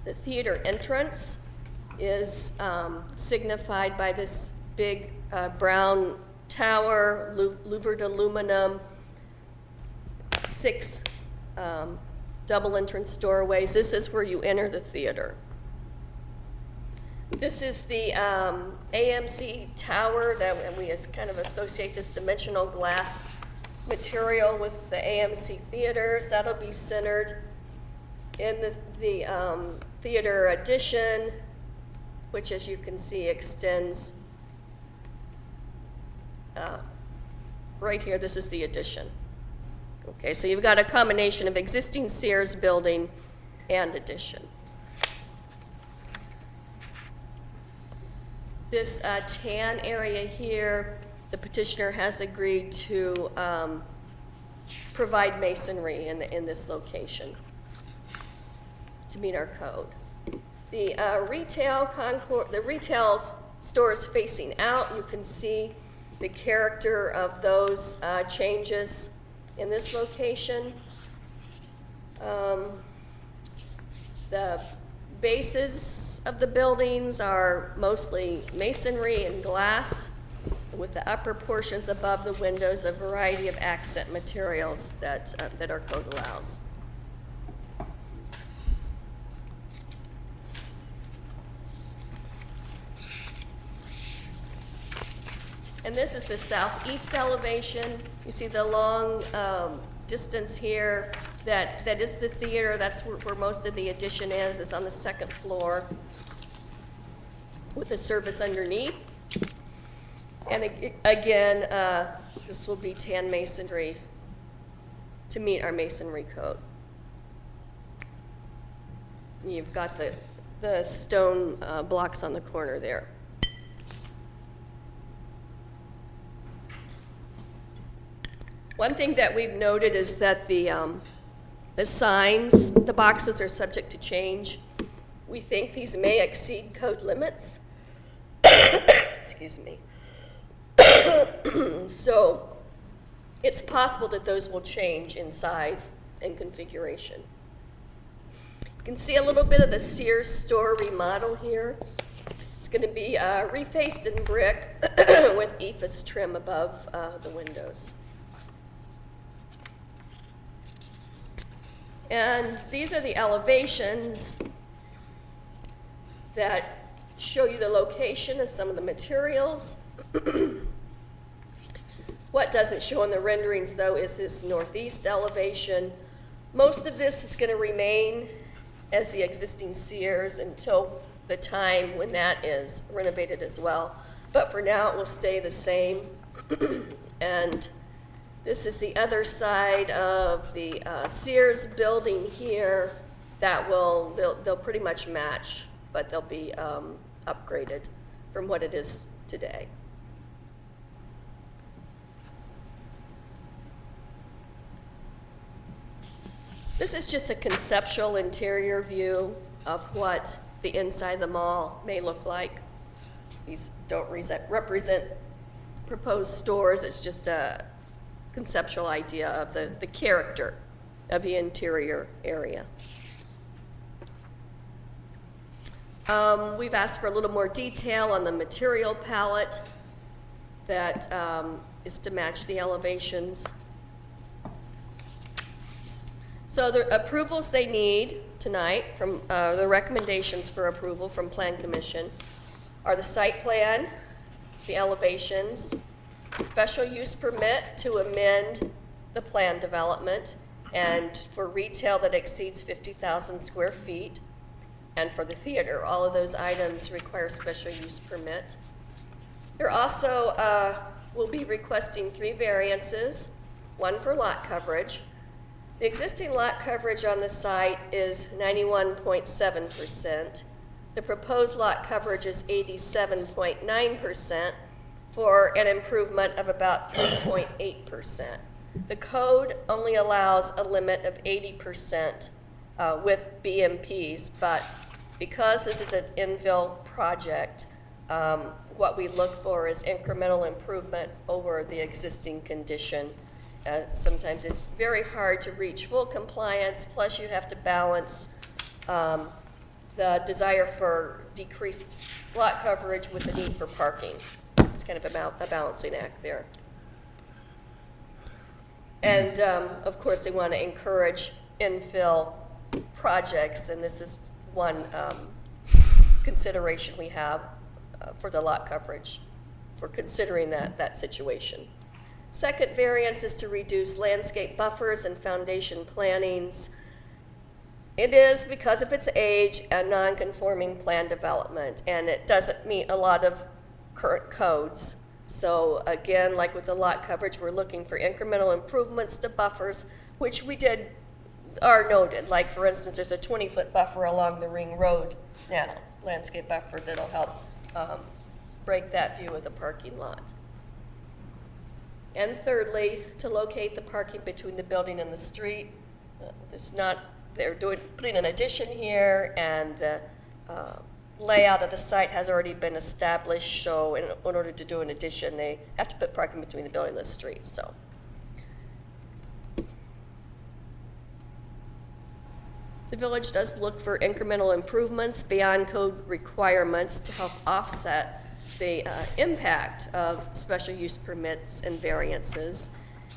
The theater entrance is signified by this big brown tower, louvered aluminum, 6 double entrance doorways. This is where you enter the theater. This is the AMC tower and we kind of associate this dimensional glass material with the AMC theaters. That'll be centered in the theater addition, which, as you can see, extends right here. This is the addition. Okay, so you've got a combination of existing Sears building and addition. This tan area here, the petitioner has agreed to provide masonry in this location to meet our code. The retail stores facing out, you can see the character of those changes in this location. The bases of the buildings are mostly masonry and glass, with the upper portions above the windows a variety of accent materials that our code allows. And this is the southeast elevation. You see the long distance here. That is the theater. That's where most of the addition is. It's on the second floor with the service underneath. And again, this will be tan masonry to meet our masonry code. You've got the stone blocks on the corner there. One thing that we've noted is that the signs, the boxes are subject to change. We think these may exceed code limits. Excuse me. So it's possible that those will change in size and configuration. You can see a little bit of the Sears store remodel here. It's going to be refaced in brick with ephes trim above the windows. And these are the elevations that show you the location of some of the materials. What doesn't show in the renderings, though, is this northeast elevation. Most of this is going to remain as the existing Sears until the time when that is renovated as well. But for now, it will stay the same. And this is the other side of the Sears building here that they'll pretty much match, but they'll be upgraded from what it is today. This is just a conceptual interior view of what the inside of the mall may look like. These don't represent proposed stores. It's just conceptual idea of the character of the interior area. We've asked for a little more detail on the material palette that is to match the elevations. So the approvals they need tonight from the recommendations for approval from Plan Commission are the site plan, the elevations, special use permit to amend the plan development, and for retail that exceeds 50,000 square feet, and for the theater. All of those items require special use permit. They're also will be requesting 3 variances, 1 for lot coverage. The existing lot coverage on the site is 91.7%. The proposed lot coverage is 87.9% for an improvement of about 3.8%. The code only allows a limit of 80% with BMPs, but because this is an infill project, what we look for is incremental improvement over the existing condition. Sometimes it's very hard to reach full compliance, plus you have to balance the desire for decreased lot coverage with the need for parking. It's kind of a balancing act there. And of course, they want to encourage infill projects, and this is one consideration we have for the lot coverage for considering that situation. Second variance is to reduce landscape buffers and foundation plantings. It is, because of its age, a non-conforming plan development, and it doesn't meet a lot of current codes. So again, like with the lot coverage, we're looking for incremental improvements to buffers, which are noted. Like, for instance, there's a 20-foot buffer along the Ring Road now, landscape buffer that'll help break that view of the parking lot. And thirdly, to locate the parking between the building and the street. They're putting an addition here, and the layout of the site has already been established, so in order to do an addition, they have to put parking between the building and the street. So. The village does look for incremental improvements beyond code requirements to help offset the impact of special use permits and variances.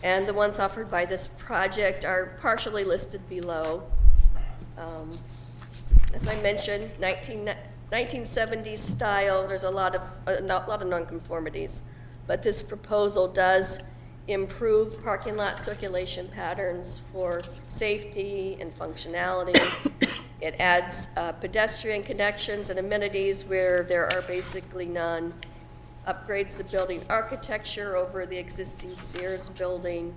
And the ones offered by this project are partially listed below. As I mentioned, 1970s style, there's a lot of nonconformities, but this proposal does improve parking lot circulation patterns for safety and functionality. It adds pedestrian connections and amenities where there are basically none. Upgrades the building architecture over the existing Sears building.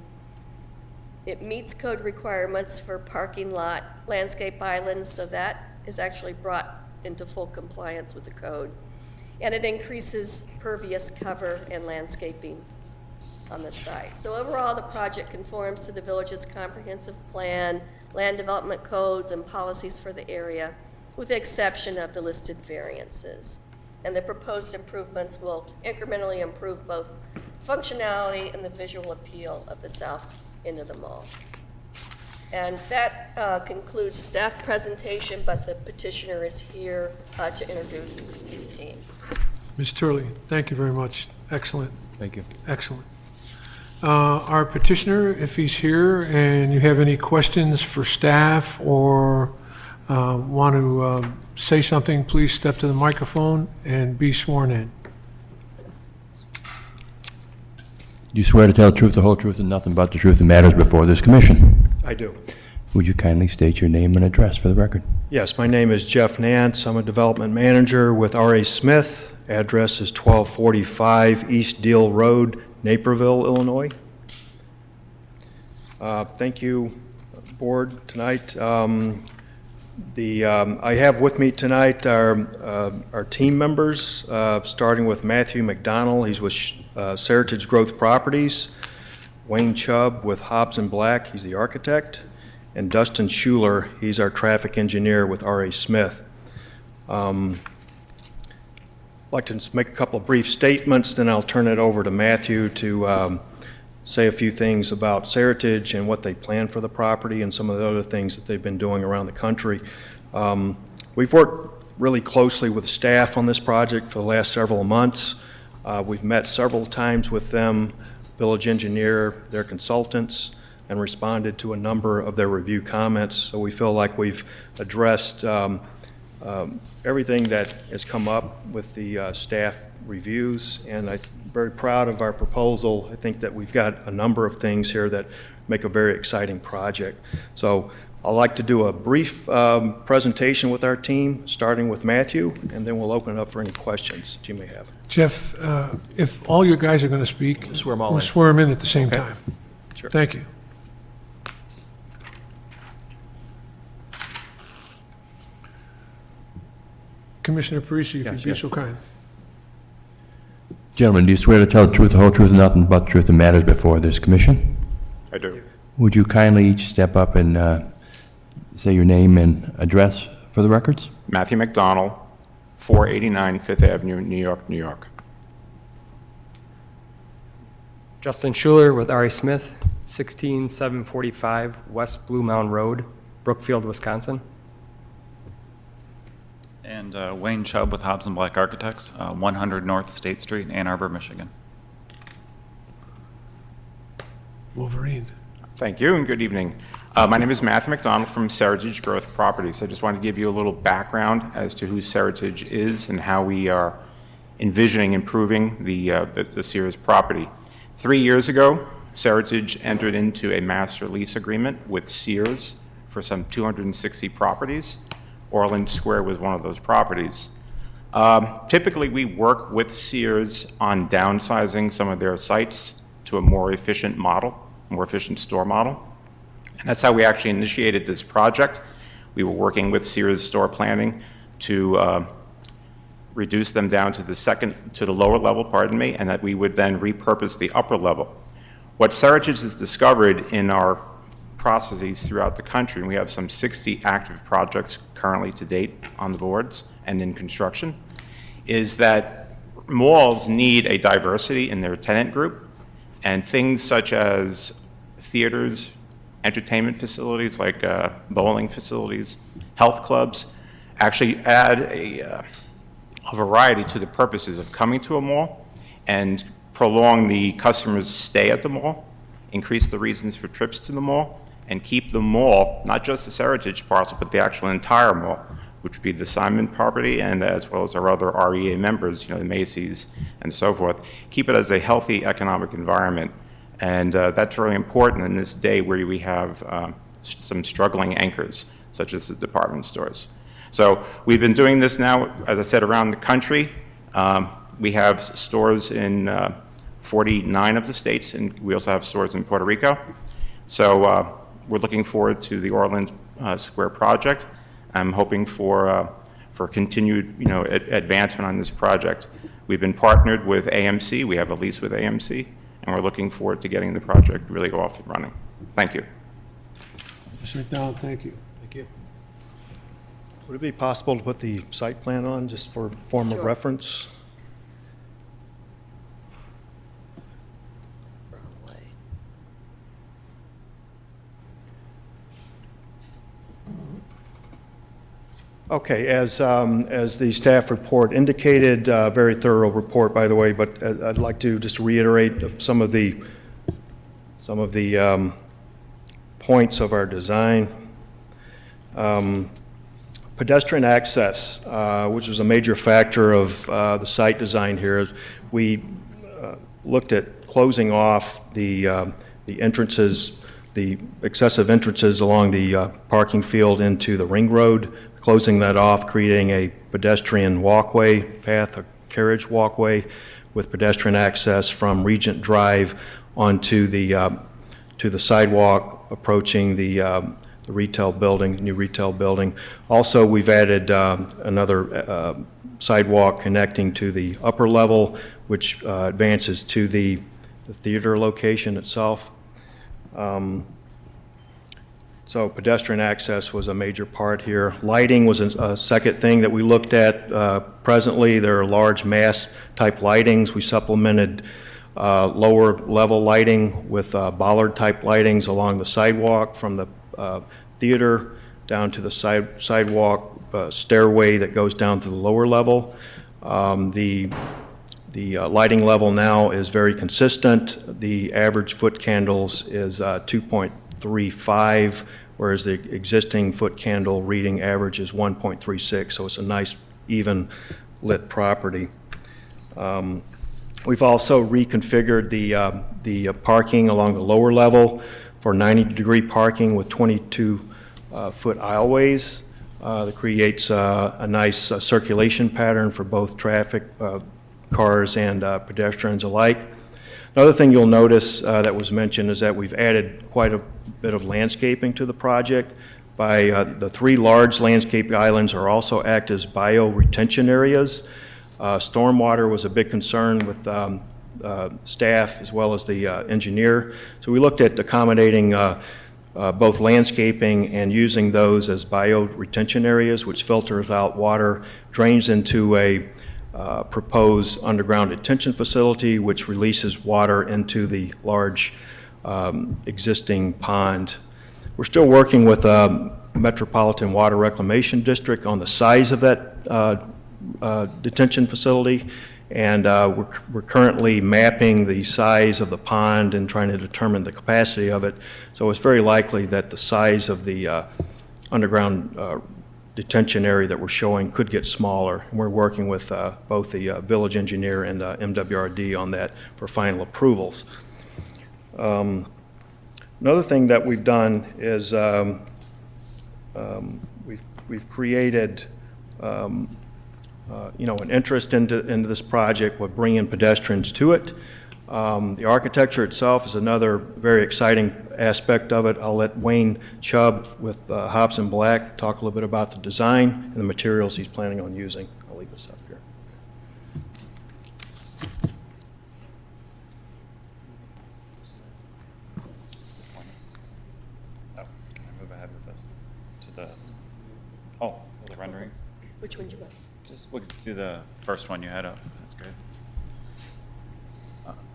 It meets code requirements for parking lot landscape islands, so that is actually brought into full compliance with the code. And it increases pervious cover and landscaping on the site. So overall, the project conforms to the village's comprehensive plan, land development codes, and policies for the area, with the exception of the listed variances. And the proposed improvements will incrementally improve both functionality and the visual appeal of the south end of the mall. And that concludes staff presentation, but the petitioner is here to introduce his team. Ms. Turley, thank you very much. Excellent. Thank you. Excellent. Our petitioner, if he's here and you have any questions for staff or want to say something, please step to the microphone and be sworn in. Do you swear to tell the truth, the whole truth, and nothing but the truth in matters before this commission? I do. Would you kindly state your name and address for the record? Yes, my name is Jeff Nance. I'm a development manager with R.A. Smith. Address is 1245 East Deal Road, Naperville, Illinois. Thank you, board, tonight. I have with me tonight our team members, starting with Matthew McDonald. He's with Seritage Growth Properties. Wayne Chubb with Hobbs and Black. He's the architect. And Dustin Schuler, he's our traffic engineer with R.A. Smith. I'd like to just make a couple of brief statements, then I'll turn it over to Matthew to say a few things about Seritage and what they plan for the property and some of the other things that they've been doing around the country. We've worked really closely with staff on this project for the last several months. We've met several times with them, village engineer, their consultants, and responded to a number of their review comments. So we feel like we've addressed everything that has come up with the staff reviews, and I'm very proud of our proposal. I think that we've got a number of things here that make a very exciting project. So I'd like to do a brief presentation with our team, starting with Matthew, and then we'll open it up for any questions that you may have. Jeff, if all your guys are going to speak, Swear 'em all we'll in. swear them in at the same Okay. time. Sure. Thank you. Commissioner Parisi, if Yes, you'd be yes. so kind. Gentlemen, do you swear to tell the truth, the whole truth, and nothing but the truth in matters before this commission? I do. Would you kindly each step up and say your name and address for the records? Matthew McDonald, 489 Fifth Avenue, New York, New York. Justin Schuler with R.A. Smith, 16745 West Blue Mound Road, Brookfield, Wisconsin. And Wayne Chubb with Hobbs & Black Architects, 100 North State Street, Ann Arbor, Michigan. Wolverine. Thank you and good evening. My name is Matthew McDonald from Seritage Growth Properties. I just wanted to give you a little background as to who Seritage is and how we are envisioning improving the Sears property. 3 years ago, Seritage entered into a master lease agreement with Sears for some 260 properties. Orland Square was one of those properties. Typically, we work with Sears on downsizing some of their sites to a more efficient model, more efficient store model. And that's how we actually initiated this project. We were working with Sears store planning to reduce them down to the lower level, and that we would then repurpose the upper level. What Seritage has discovered in our processes throughout the country, and we have some 60 active projects currently to date on the boards and in construction, is that malls need a diversity in their tenant group, and things such as theaters, entertainment facilities like bowling facilities, health clubs, actually add a variety to the purposes of coming to a mall and prolong the customer's stay at the mall, increase the reasons for trips to the mall, and keep the mall, not just the Seritage parcel, but the actual entire mall, which would be the Simon property and as well as our other REA members, the Macy's and so forth, keep it as a healthy economic environment. And that's really important in this day where we have some struggling anchors, such as the department stores. So we've been doing this now, as I said, around the country. We have stores in 49 of the states, and we also have stores in Puerto Rico. So we're looking forward to the Orland Square project. I'm hoping for continued, advancement on this project. We've been partnered with AMC. We have a lease with AMC, and we're looking forward to getting the project really off and running. Thank you. Mr. McDonald, thank you. Thank you. Would it be possible to put the site plan on just for form of reference? Okay, as the staff report indicated, very thorough report, by the way, but I'd like to just reiterate some of the points of our design. Pedestrian access, which was a major factor of the site design here. We looked at closing off the entrances, the excessive entrances along the parking field into the ring road, closing that off, creating a pedestrian walkway path, a carriage walkway with pedestrian access from Regent Drive onto to the sidewalk approaching the retail building, new retail building. Also, we've added another sidewalk connecting to the upper level, which advances to the theater location itself. So pedestrian access was a major part here. Lighting was a second thing that we looked at. Presently, there are large mass type lightings. We supplemented lower level lighting with bollard type lightings along the sidewalk from the theater down to the sidewalk stairway that goes down to the lower level. The lighting level now is very consistent. The average foot candles is 2.35, whereas the existing foot candle reading average is 1.36, so it's a nice even lit property. We've also reconfigured the parking along the lower level for 90-degree parking with 22-foot aisleways. That creates a nice circulation pattern for both traffic, cars and pedestrians alike. Another thing you'll notice that was mentioned is that we've added quite a bit of landscaping to the project. By the 3 large landscape islands are also act as bio-retention areas. Stormwater was a big concern with staff as well as the engineer. So we looked at accommodating both landscaping and using those as bio-retention areas, which filters out water, drains into a proposed underground detention facility, which releases water into the large existing pond. We're still working with Metropolitan Water Reclamation District on the size of that detention facility, and we're currently mapping the size of the pond and trying to determine the capacity of it. So it's very likely that the size of the underground detention area that we're showing could get smaller. And we're working with both the village engineer and MWRD on that for final approvals. Another thing that we've done is we've created an interest into this project with bringing pedestrians to it. The architecture itself is another very exciting aspect of it. I'll let Wayne Chubb with Hobson Black talk a little bit about the design and the materials he's planning on using. I'll leave this up here. Oh, can I move ahead with this to the renderings? Which one do you want? Just we'll do the first one you had up. That's great.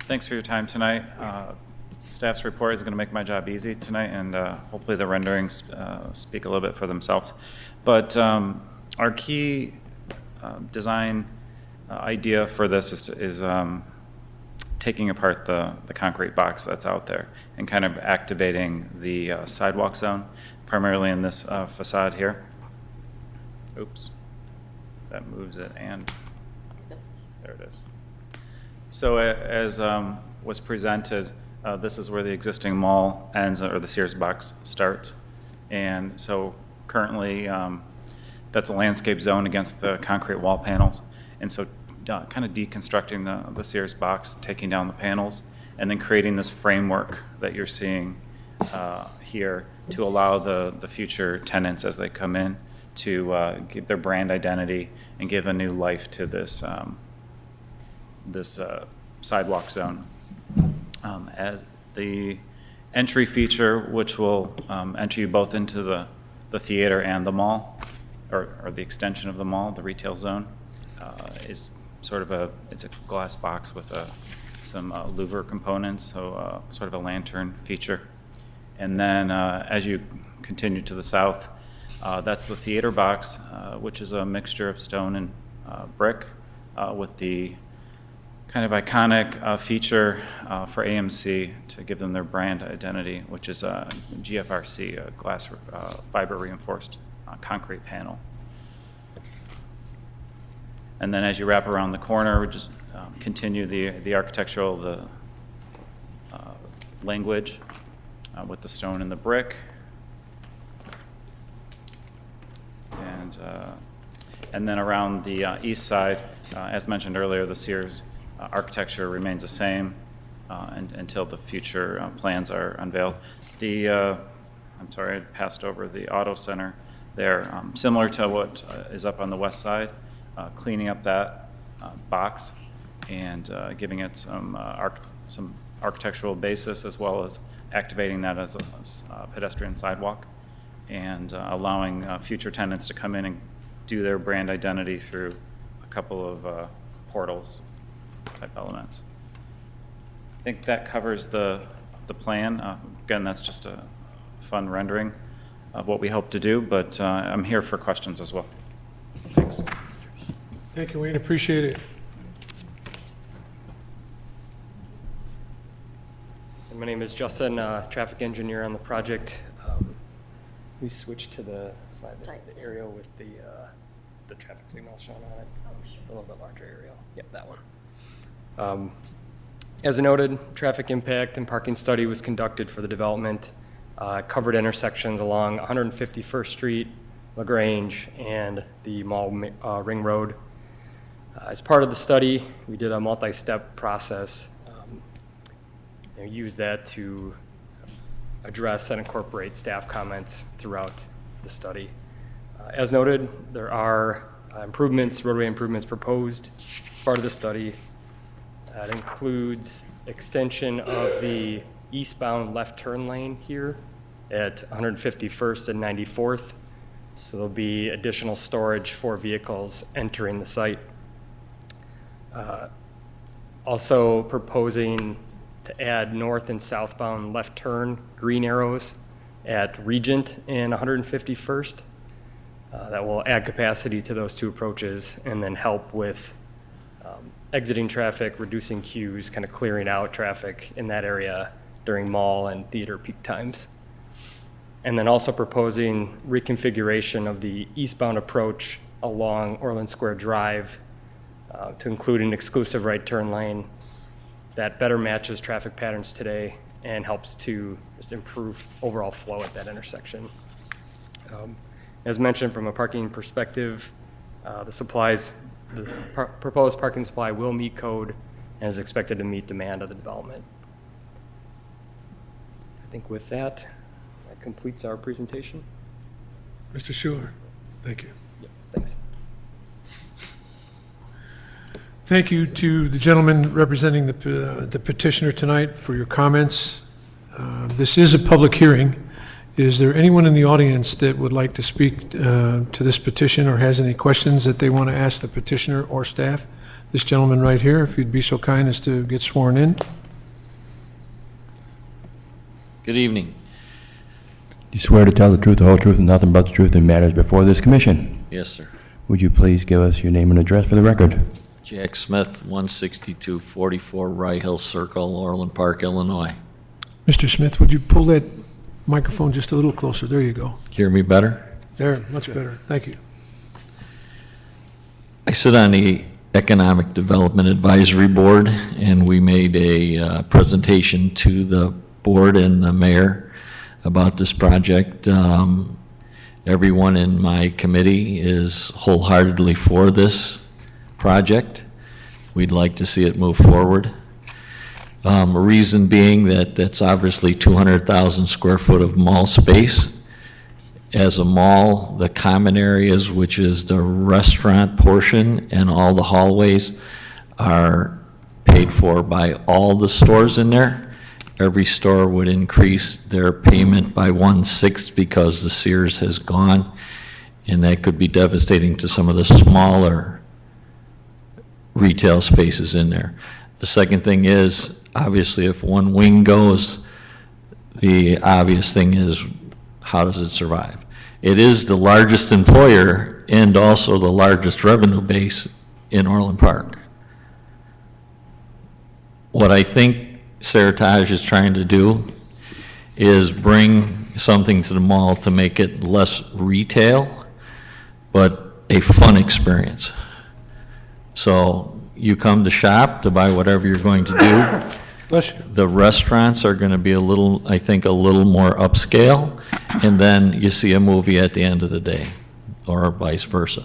Thanks for your time tonight. Staff's report is going to make my job easy tonight, and hopefully the renderings speak a little bit for themselves. But our key design idea for this is taking apart the concrete box that's out there and kind of activating the sidewalk zone, primarily in this facade here. Oops. That moves it, and there it is. So as was presented, this is where the existing mall ends, or the Sears box starts. And so currently, that's a landscape zone against the concrete wall panels. And so kind of deconstructing the Sears box, taking down the panels, and then creating this framework that you're seeing here to allow the future tenants as they come in to give their brand identity and give a new life to this sidewalk zone. As the entry feature, which will enter you both into the theater and the mall, or the extension of the mall, the retail zone, is sort of it's a glass box with some louver components, so sort of a lantern feature. And then as you continue to the south, that's the theater box, which is a mixture of stone and brick with the kind of iconic feature for AMC to give them their brand identity, which is a GFRC, a glass fiber reinforced concrete panel. And then as you wrap around the corner, we just continue the architectural, language with the stone and the brick. And then around the east side, as mentioned earlier, the Sears architecture remains the same until the future plans are unveiled. I'm sorry, I passed over the auto center there, similar to what is up on the west side, cleaning up that box and giving it some architectural basis, as well as activating that as a pedestrian sidewalk, and allowing future tenants to come in and do their brand identity through a couple of portals type elements. I think that covers the plan. Again, that's just a fun rendering of what we hope to do, but I'm here for questions as well. Thanks. Thank you, Wayne, appreciate it. My name is Justin, traffic engineer on the project. We switched to the slide, the aerial with the traffic signal shown on it. A little bit larger aerial. Yep, that one. As noted, traffic impact and parking study was conducted for the development. Covered intersections along 151st Street, LaGrange, and the Mall Ring Road. As part of the study, we did a multi-step process. Use that to address and incorporate staff comments throughout the study. As noted, there are roadway improvements proposed as part of the study. That includes extension of the eastbound left turn lane here at 151st and 94th. So there'll be additional storage for vehicles entering the site. Also proposing to add north and southbound left turn green arrows at Regent and 151st. That will add capacity to those two approaches and then help with exiting traffic, reducing queues, kind of clearing out traffic in that area during mall and theater peak times. And then also proposing reconfiguration of the eastbound approach along Orland Square Drive to include an exclusive right turn lane that better matches traffic patterns today and helps to just improve overall flow at that intersection. As mentioned, from a parking perspective, the proposed parking supply will meet code and is expected to meet demand of the development. I think with that completes our presentation. Mr. Schuler, thank you. Yep, thanks. Thank you to the gentleman representing the petitioner tonight for your comments. This is a public hearing. Is there anyone in the audience that would like to speak to this petition or has any questions that they want to ask the petitioner or staff? This gentleman right here, if you'd be so kind as to get sworn in. Good evening. Do you swear to tell the truth, the whole truth, and nothing but the truth in matters before this commission? Yes, sir. Would you please give us your name and address for the record? Jack Smith, 16244 Rye Hill Circle, Orland Park, Illinois. Mr. Smith, would you pull that microphone just a little closer? There you go. Hear me better? There, much better. Thank you. I sit on the Economic Development Advisory Board, and we made a presentation to the board and the mayor about this project. Everyone in my committee is wholeheartedly for this project. We'd like to see it move forward. A reason being that that's obviously 200,000 square foot of mall space. As a mall, the common areas, which is the restaurant portion and all the hallways, are paid for by all the stores in there. Every store would increase their payment by 1/6 because the Sears has gone, and that could be devastating to some of the smaller retail spaces in there. The second thing is, obviously, if one wing goes, the obvious thing is, how does it survive? It is the largest employer and also the largest revenue base in Orland Park. What I think Seritage is trying to do is bring something to the mall to make it less retail, but a fun experience. So you come to shop to buy whatever you're going to do. Bless you. The restaurants are going to be a little, I think, a little more upscale, and then you see a movie at the end of the day, or vice versa.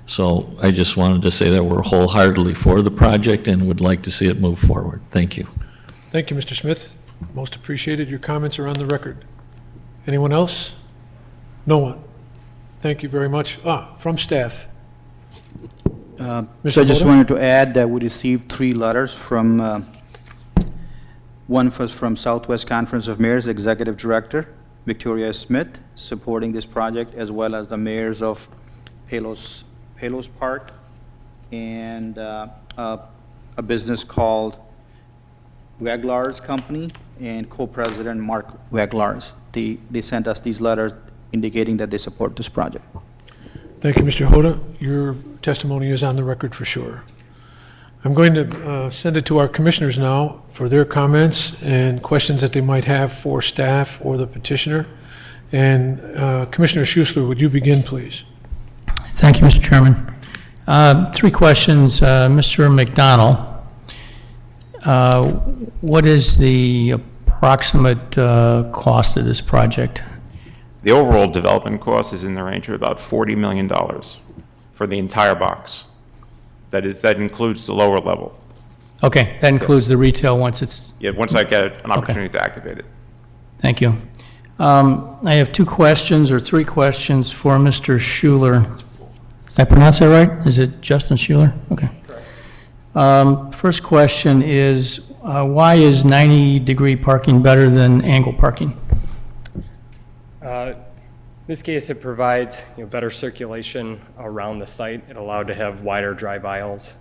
So I just wanted to say that we're wholeheartedly for the project and would like to see it move forward. Thank you. Thank you, Mr. Smith. Most appreciated. Your comments are on the record. Anyone else? No one. Thank you very much. From staff. So I just wanted to add that we received 3 letters from, one was from Southwest Conference of Mayors Executive Director, Victoria Smith, supporting this project, as well as the mayors of Palos Park, and a business called Waglar's company and co-president Mark Waglar's. They sent us these letters indicating that they support this project. Thank you, Mr. Hoda. Your testimony is on the record for sure. I'm going to send it to our commissioners now for their comments and questions that they might have for staff or the petitioner. And Commissioner Schuessler, would you begin, please? Thank you, Mr. Chairman. 3 questions. Mr. McDonald, what is the approximate cost of this project? The overall development cost is in the range of about $40 million for the entire box. That includes the lower level. Okay, that includes the retail once it's... Yeah, once I get an opportunity to activate it. Thank you. I have 2 questions or 3 questions for Mr. Schuler. Did I pronounce that right? Is it Justin Schuler? Okay. First question is, why is 90-degree parking better than angle parking? In this case, it provides better circulation around the site. It allowed to have wider drive aisles,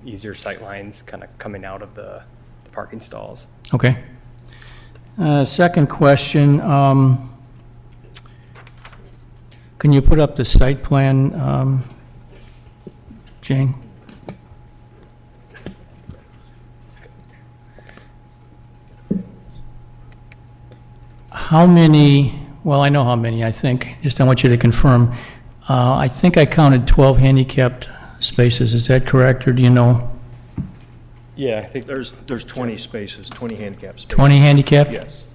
easier sight lines kind of coming out of the parking stalls. Okay. Second question, can you put up the site plan, Jane? How many, well, I know how many, I think, just I want you to confirm. I think I counted 12 handicapped spaces, is that correct, or do you know? Yeah, I think There's 20 spaces, 20 handicap spaces. 20 handicapped? Yes.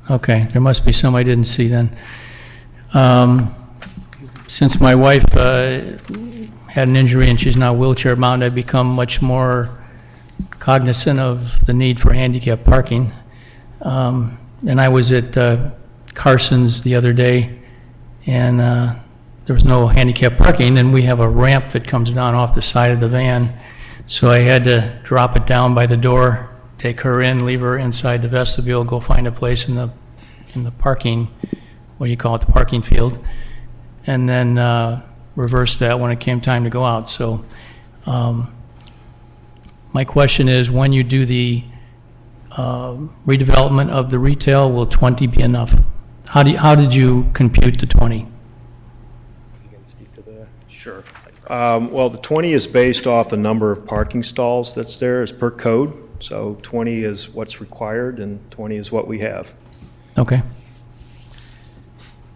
Okay, there must be some I didn't see then. Since my wife had an injury and she's now wheelchair bound, I've become much more cognizant of the need for handicap parking. And I was at Carson's the other day, and there was no handicap parking, and we have a ramp that comes down off the side of the van. So I had to drop it down by the door, take her in, leave her inside the vestibule, go find a place in the parking, what do you call it, the parking field, and then reverse that when it came time to go out. So my question is, when you do the redevelopment of the retail, will 20 be enough? How did you compute the 20? you can speak to the... Sure. Well, the 20 is based off the number of parking stalls that's there, is per code. So 20 is what's required, and 20 is what we have. Okay.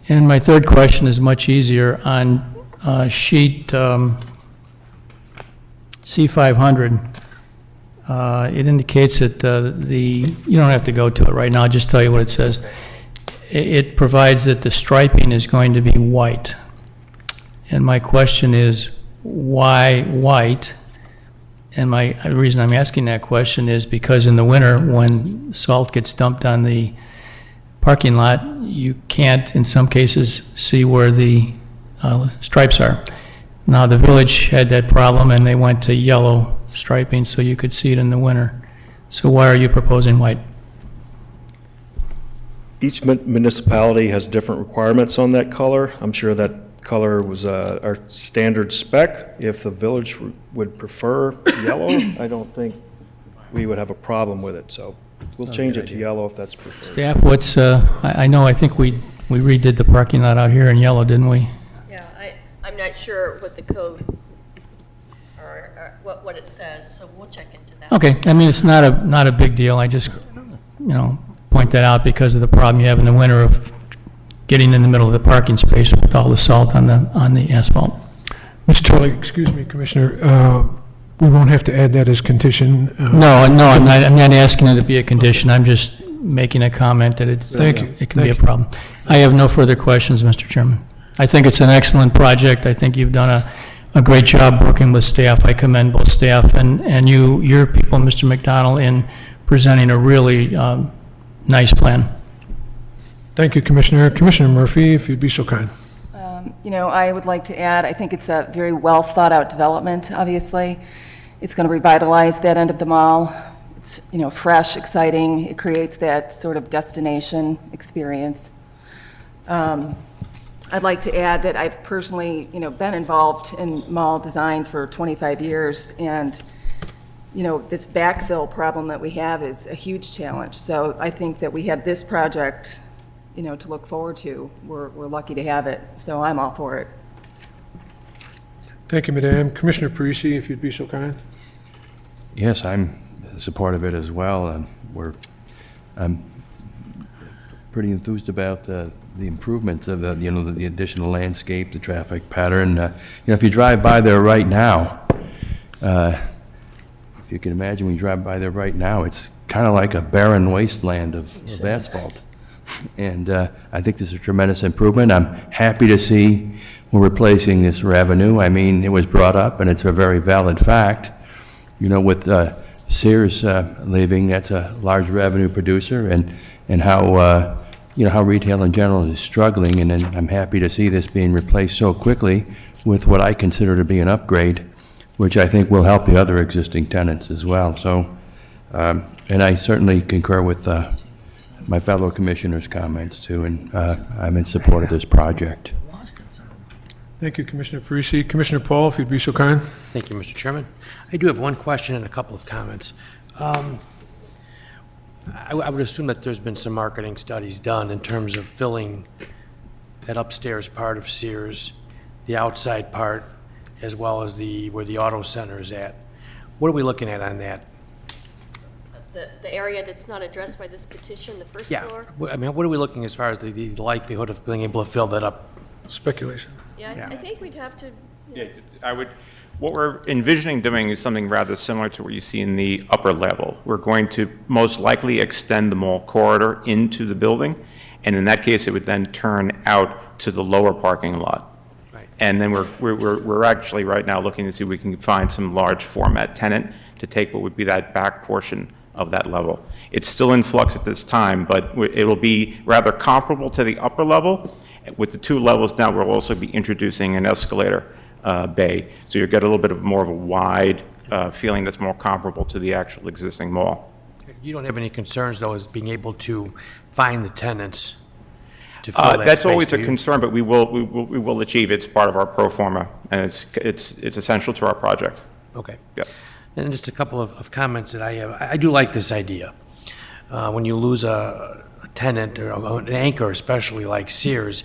And my third question is much easier. On sheet C500, it indicates that you don't have to go to it right now, I'll just tell you what it says. It provides that the striping is going to be white. And my question is, why white? And the reason I'm asking that question is because in the winter, when salt gets dumped on the parking lot, you can't, in some cases, see where the stripes are. Now, the village had that problem, and they went to yellow striping so you could see it in the winter. So why are you proposing white? Each municipality has different requirements on that color. I'm sure that color was our standard spec. If the village would prefer yellow, I don't think we would have a problem with it. So we'll change it to yellow if that's preferred. Staff, what's, I think we redid the parking lot out here in yellow, didn't we? Yeah, I'm not sure what the code or what it says, so we'll check into that. Okay, I mean, it's not a big deal. I just, point that out because of the problem you have in the winter of getting in the middle of the parking space with all the salt on the asphalt. Mr. Tully, excuse me, Commissioner, we won't have to add that as condition. No, I'm not asking it to be a condition. I'm just making a comment that it can be a problem. I have no further questions, Mr. Chairman. I think it's an excellent project. I think you've done a great job working with staff. I commend both staff and your people, Mr. McDonald, in presenting a really nice plan. Thank you, Commissioner. Commissioner Murphy, if you'd be so kind. I would like to add, I think it's a very well thought out development, obviously. It's going to revitalize that end of the mall. It's, fresh, exciting. It creates that sort of destination experience. I'd like to add that I've personally, been involved in mall design for 25 years, and this backfill problem that we have is a huge challenge. So I think that we have this project, to look forward to. We're lucky to have it, so I'm all for it. Thank you, Madam. Commissioner Parisi, if you'd be so kind. Yes, I'm in support of it as well. I'm pretty enthused about the improvements of the additional landscape, the traffic pattern. If you drive by there right now, if you can imagine when you drive by there right now, it's kind of like a barren wasteland of asphalt. And I think this is a tremendous improvement. I'm happy to see we're replacing this revenue. I mean, it was brought up, and it's a very valid fact. With Sears leaving, that's a large revenue producer, and how how retail in general is struggling. And then I'm happy to see this being replaced so quickly with what I consider to be an upgrade, which I think will help the other existing tenants as well. So, and I certainly concur with my fellow commissioners' comments too, and I'm in support of this project. Thank you, Commissioner Parisi. Commissioner Paul, if you'd be so kind. Thank you, Mr. Chairman. I do have one question and a couple of comments. I would assume that there's been some marketing studies done in terms of filling that upstairs part of Sears, the outside part, as well as where the auto center is at. What are we looking at on that? The area that's not addressed by this petition, the first floor? I mean, what are we looking as far as the likelihood of being able to fill that up? Speculation. Yeah, I think we'd have to. Yeah, what we're envisioning doing is something rather similar to what you see in the upper level. We're going to most likely extend the mall corridor into the building, and in that case, it would then turn out to the lower parking lot. Right. And then we're actually right now looking to see if we can find some large format tenant to take what would be that back portion of that level. It's still in flux at this time, but it'll be rather comparable to the upper level. With the two levels now, we'll also be introducing an escalator bay, so you get a little bit of more of a wide feeling that's more comparable to the actual existing mall. You don't have any concerns, though, as being able to find the tenants to fill that That's space, always do a you? concern, but we will achieve it. It's part of our pro forma, and it's essential to our project. Okay. Yeah. And just a couple of comments that I have. I do like this idea. When you lose a tenant or an anchor, especially like Sears,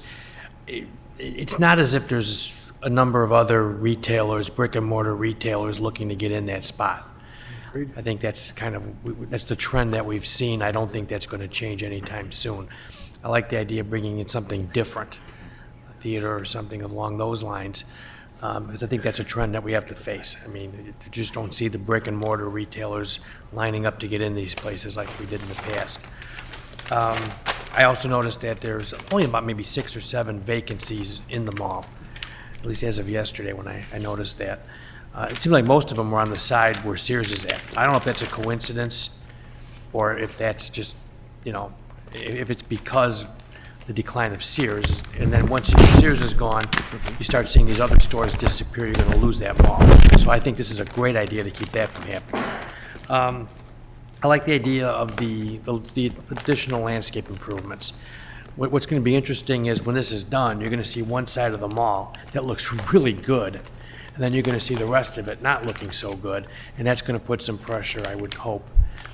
it's not as if there's a number of other retailers, brick and mortar retailers, looking to get in that spot. I think that's that's the trend that we've seen. I don't think that's going to change anytime soon. I like the idea of bringing in something different, a theater or something along those lines, because I think that's a trend that we have to face. I mean, you just don't see the brick and mortar retailers lining up to get in these places like we did in the past. I also noticed that there's only about maybe 6 or 7 vacancies in the mall, at least as of yesterday when I noticed that. It seemed like most of them were on the side where Sears is at. I don't know if that's a coincidence or if that's just, if it's because the decline of Sears, and then once Sears is gone, you start seeing these other stores disappear, you're going to lose that mall. So I think this is a great idea to keep that from happening. I like the idea of the additional landscape improvements. What's going to be interesting is when this is done, you're going to see one side of the mall that looks really good, and then you're going to see the rest of it not looking so good, and that's going to put some pressure, I would hope,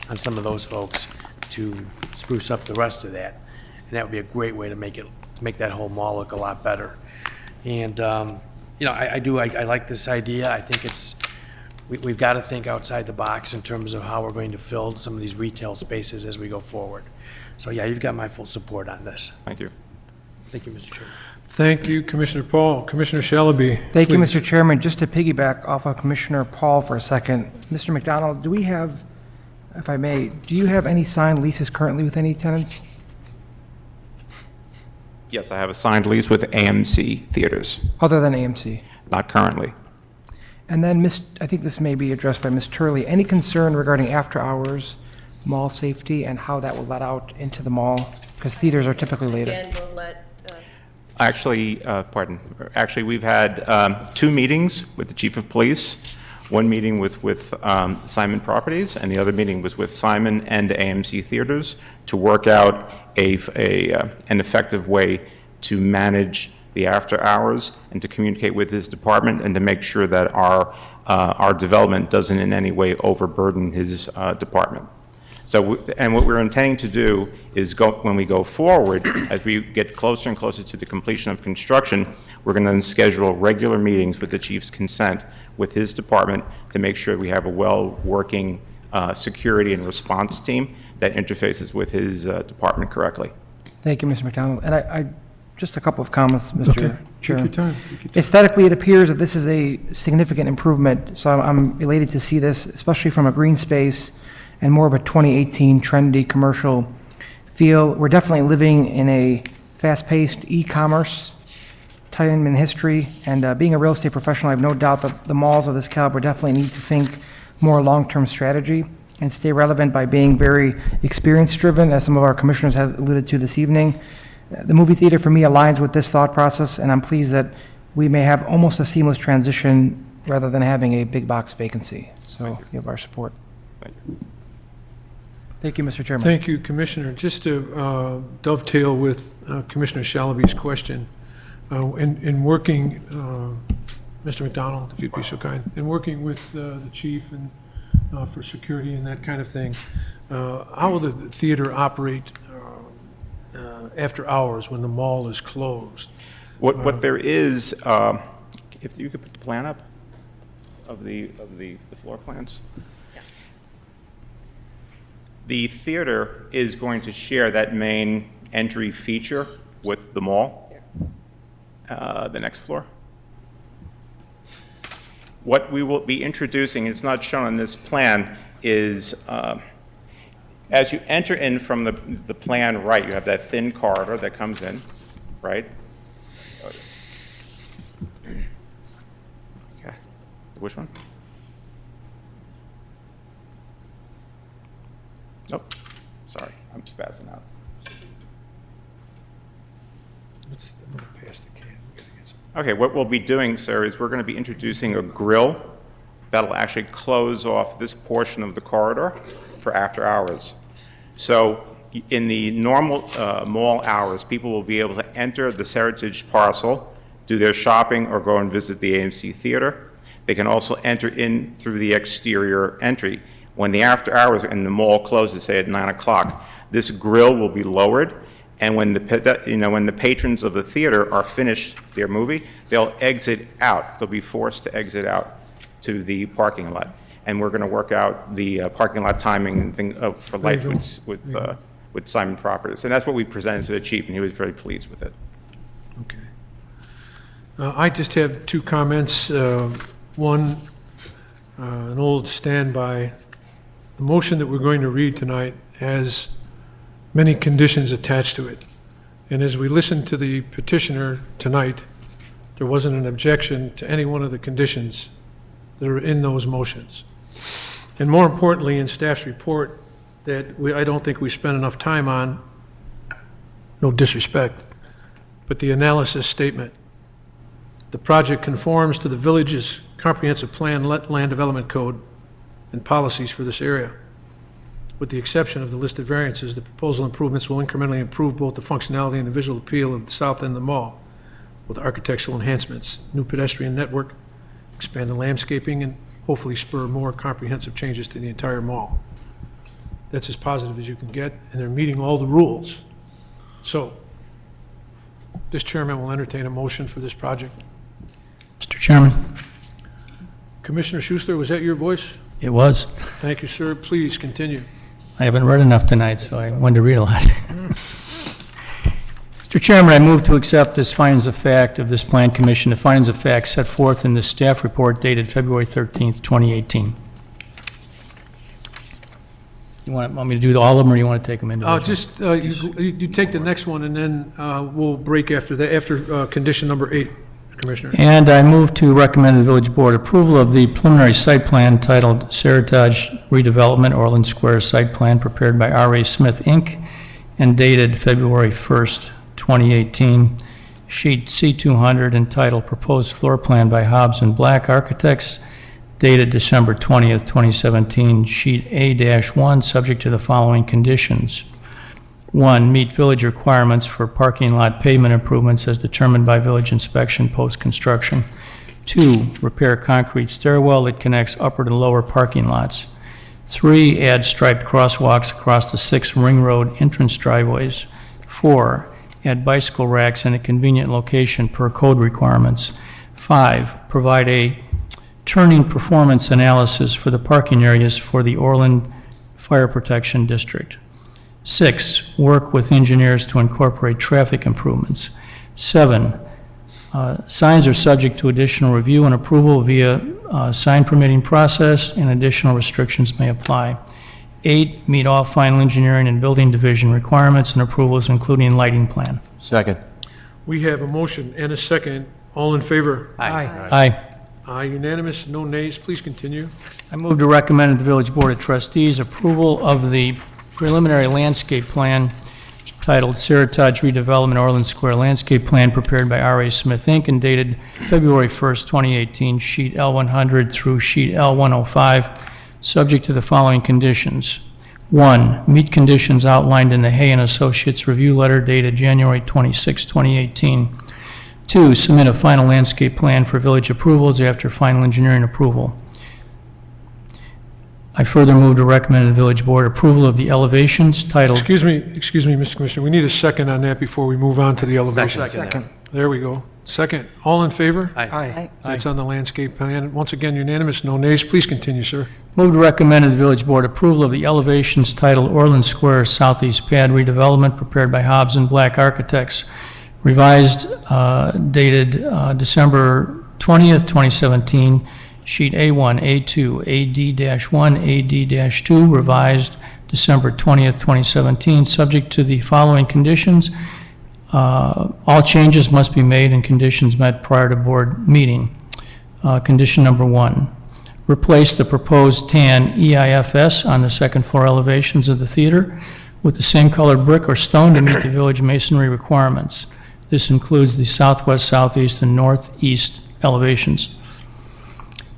on some of those folks to spruce up the rest of that. And that would be a great way to make that whole mall look a lot better. And I like this idea. I think we've got to think outside the box in terms of how we're going to fill some of these retail spaces as we go forward. So yeah, you've got my full support on this. Thank you. Thank you, Mr. Chairman. Thank you, Commissioner Paul. Commissioner Shalaby. Thank you, please. Mr. Chairman. Just to piggyback off of Commissioner Paul for a second, Mr. McDonald, do we have, if I may, do you have any signed leases currently with any tenants? Yes, I have a signed lease with AMC Theaters. Other than AMC? Not currently. And then, I think this may be addressed by Ms. Turley. Any concern regarding after-hours mall safety and how that will let out into the mall? Because theaters are typically later. And we'll let. Actually, we've had 2 meetings with the chief of police. One meeting with Simon Properties, and the other meeting was with Simon and AMC Theaters to work out an effective way to manage the after hours and to communicate with his department and to make sure that our our development doesn't in any way overburden his department. So, and what we're intending to do is when we go forward, as we get closer and closer to the completion of construction, we're going to then schedule regular meetings with the chief's consent with his department to make sure we have a well-working security and response team that interfaces with his department correctly. Thank you, Mr. McDonald. And I just a couple of comments, Mr. Okay. Chairman. Take your time. Aesthetically, it appears that this is a significant improvement, so I'm elated to see this, especially from a green space and more of a 2018 trendy commercial feel. We're definitely living in a fast-paced e-commerce time in history, and being a real estate professional, I have no doubt that the malls of this caliber definitely need to think more long-term strategy and stay relevant by being very experience-driven, as some of our commissioners have alluded to this evening. The movie theater, for me, aligns with this thought process, and I'm pleased that we may have almost a seamless transition rather than having a big box vacancy. So you have our support. Thank you. Thank you, Mr. Chairman. Thank you, Commissioner. Just to dovetail with Commissioner Shalaby's question, in working, Mr. McDonald, if you'd be so kind, in working with the chief and for security and that kind of thing, how will the theater operate after hours when the mall is closed? What there is, if you could put the plan up of the floor plans. The theater is going to share that main entry feature with the mall. The next floor. What we will be introducing, it's not shown on this plan, is as you enter in from the plan right, you have that thin corridor that comes in, right? Okay. Which one? Nope. Sorry, I'm spazzing out. I'm going to pass the can. We gotta get some. Okay, what we'll be doing, sir, is we're going to be introducing a grill that'll actually close off this portion of the corridor for after hours. So in the normal mall hours, people will be able to enter the Seritage parcel, do their shopping, or go and visit the AMC Theater. They can also enter in through the exterior entry. When the after hours and the mall closes, say at 9 o'clock, this grill will be lowered, and when the patrons of the theater are finished their movie, they'll exit out. They'll be forced to exit out to the parking lot. And we're going to work out the parking lot timing and for lights with Simon Properties. And that's what we presented to the chief, and he was very pleased with it. Okay. I just have two comments. One, an old standby. The motion that we're going to read tonight has many conditions attached to it. And as we listened to the petitioner tonight, there wasn't an objection to any one of the conditions that are in those motions. And more importantly, in staff's report, that I don't think we spent enough time on, no disrespect, but the analysis statement. The project conforms to the village's comprehensive plan, land development code, and policies for this area. With the exception of the listed variances, the proposal improvements will incrementally improve both the functionality and the visual appeal of the south end of the mall, with architectural enhancements, new pedestrian network, expand the landscaping, and hopefully spur more comprehensive changes to the entire mall. That's as positive as you can get, and they're meeting all the rules. So, this chairman will entertain a motion for this project. Mr. Chairman, Commissioner Schuster, was that your voice? it was. Thank you, sir. Please continue. I haven't read enough tonight, so I wanted to read a lot. Mr. Chairman, I move to accept this findings of fact of this Plan Commission, the findings of fact set forth in the staff report dated February 13th, 2018. You want me to do all of them, or you want to take them individually? You take the next one, and then we'll break after that, after condition number 8, Commissioner. And I move to recommend the village board approval of the preliminary site plan titled Seritage Redevelopment Orland Square Site Plan prepared by R.A. Smith, Inc., and dated February 1st, 2018, sheet C200, entitled Proposed Floor Plan by Hobbs and Black Architects, dated December 20th, 2017, sheet A-1, subject to the following conditions. 1, meet village requirements for parking lot pavement improvements as determined by village inspection post-construction. 2, repair concrete stairwell that connects upper to lower parking lots. 3, add striped crosswalks across the 6 ring road entrance driveways. 4, add bicycle racks in a convenient location per code requirements. 5, provide a turning performance analysis for the parking areas for the Orland Fire Protection District. 6, work with engineers to incorporate traffic improvements. 7, signs are subject to additional review and approval via sign permitting process, and additional restrictions may apply. 8, meet all final engineering and building division requirements and approvals, including lighting plan. Second. We have a motion and a second. All in favor? Aye. Aye, unanimous, no nays. Please continue. I move to recommend to the Village Board of Trustees approval of the preliminary landscape plan titled Seritage Redevelopment Orland Square Landscape Plan prepared by R.A. Smith, Inc. and dated February 1st, 2018, sheet L100 through sheet L105, subject to the following conditions. 1, meet conditions outlined in the Hay and Associates review letter dated January 26, 2018. 2, submit a final landscape plan for village approvals after final engineering approval. I further move to recommend to the village board approval of the elevations titled... Excuse me, Mr. Commissioner, we need a second on that before we move on to the elevation. Second. There we go. Second. All in favor? Aye. That's on the landscape plan. Once again, unanimous, no nays. Please continue, sir. Move to recommend to the village board approval of the elevations titled Orland Square Southeast Pad Redevelopment prepared by Hobbs and Black Architects, revised dated December 20th, 2017, sheet A1, A2, AD-1, AD-2, revised December 20th, 2017, subject to the following conditions. All changes must be made and conditions met prior to board meeting. Condition number 1, replace the proposed tan EIFS on the second floor elevations of the theater with the same colored brick or stone to meet the village masonry requirements. This includes the southwest, southeast, and northeast elevations.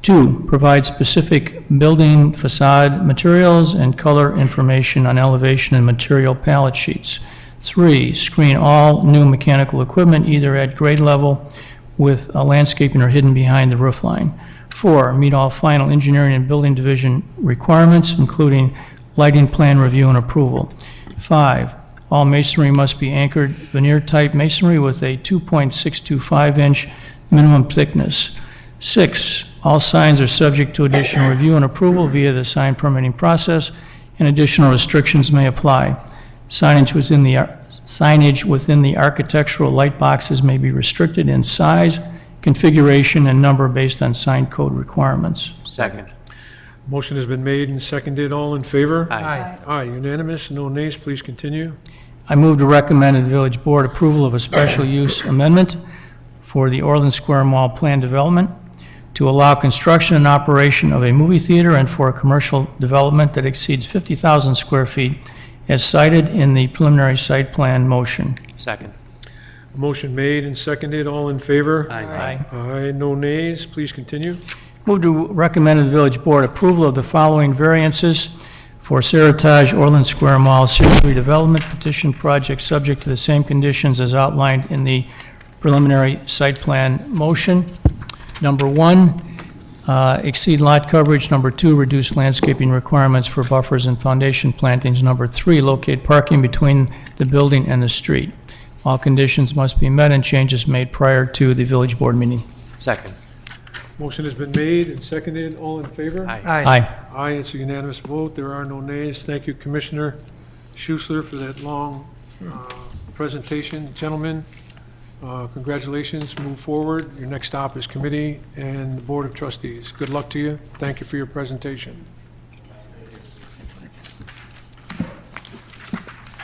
2, provide specific building facade materials and color information on elevation and material palette sheets. 3, screen all new mechanical equipment either at grade level with landscaping or hidden behind the roof line. 4, meet all final engineering and building division requirements, including lighting plan review and approval. 5, all masonry must be anchored veneer-type masonry with a 2.625-inch minimum thickness. 6, all signs are subject to additional review and approval via the sign permitting process, and additional restrictions may apply. Signage within the architectural light boxes may be restricted in size, configuration, and number based on sign code requirements. Second. Motion has been made and seconded. All in favor? Aye. Aye, unanimous, no nays. Please continue. I move to recommend to the village board approval of a special use amendment for the Orland Square Mall plan development to allow construction and operation of a movie theater and for a commercial development that exceeds 50,000 square feet as cited in the preliminary site plan motion. Second. Motion made and seconded. All in favor? Aye. Aye, no nays. Please continue. Move to recommend to the village board approval of the following variances for Seritage Orland Square Mall Series redevelopment petition project subject to the same conditions as outlined in the preliminary site plan motion. Number 1, exceed lot coverage. Number 2, reduce landscaping requirements for buffers and foundation plantings. Number 3, locate parking between the building and the street. All conditions must be met and changes made prior to the village board meeting. Second. Motion has been made and seconded. All in favor? Aye. Aye, it's a unanimous vote. There are no nays. Thank you, Commissioner Schuessler, for that long presentation. Gentlemen, congratulations. Move forward. Your next stop is committee and the Board of Trustees. Good luck to you. Thank you for your presentation.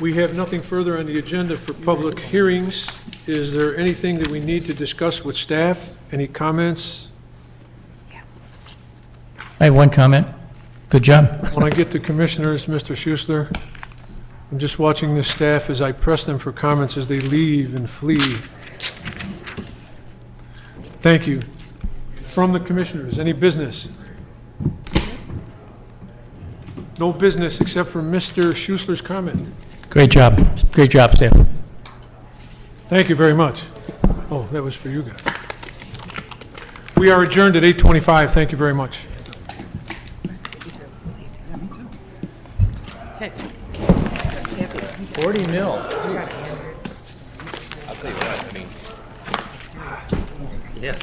We have nothing further on the agenda for public hearings. Is there anything that we need to discuss with staff? Any comments? I have one comment. Good job. When I get to commissioners, Mr. Schuessler, I'm just watching the staff as I press them for comments as they leave and flee. Thank you. From the commissioners, any business? No business except for Mr. Schuessler's comment. Great job. Great job, staff. Thank you very much. Oh, that was for you guys. We are adjourned at 8:25. Thank you very much. Okay. 40 mil. I'll tell you what, I mean, yeah.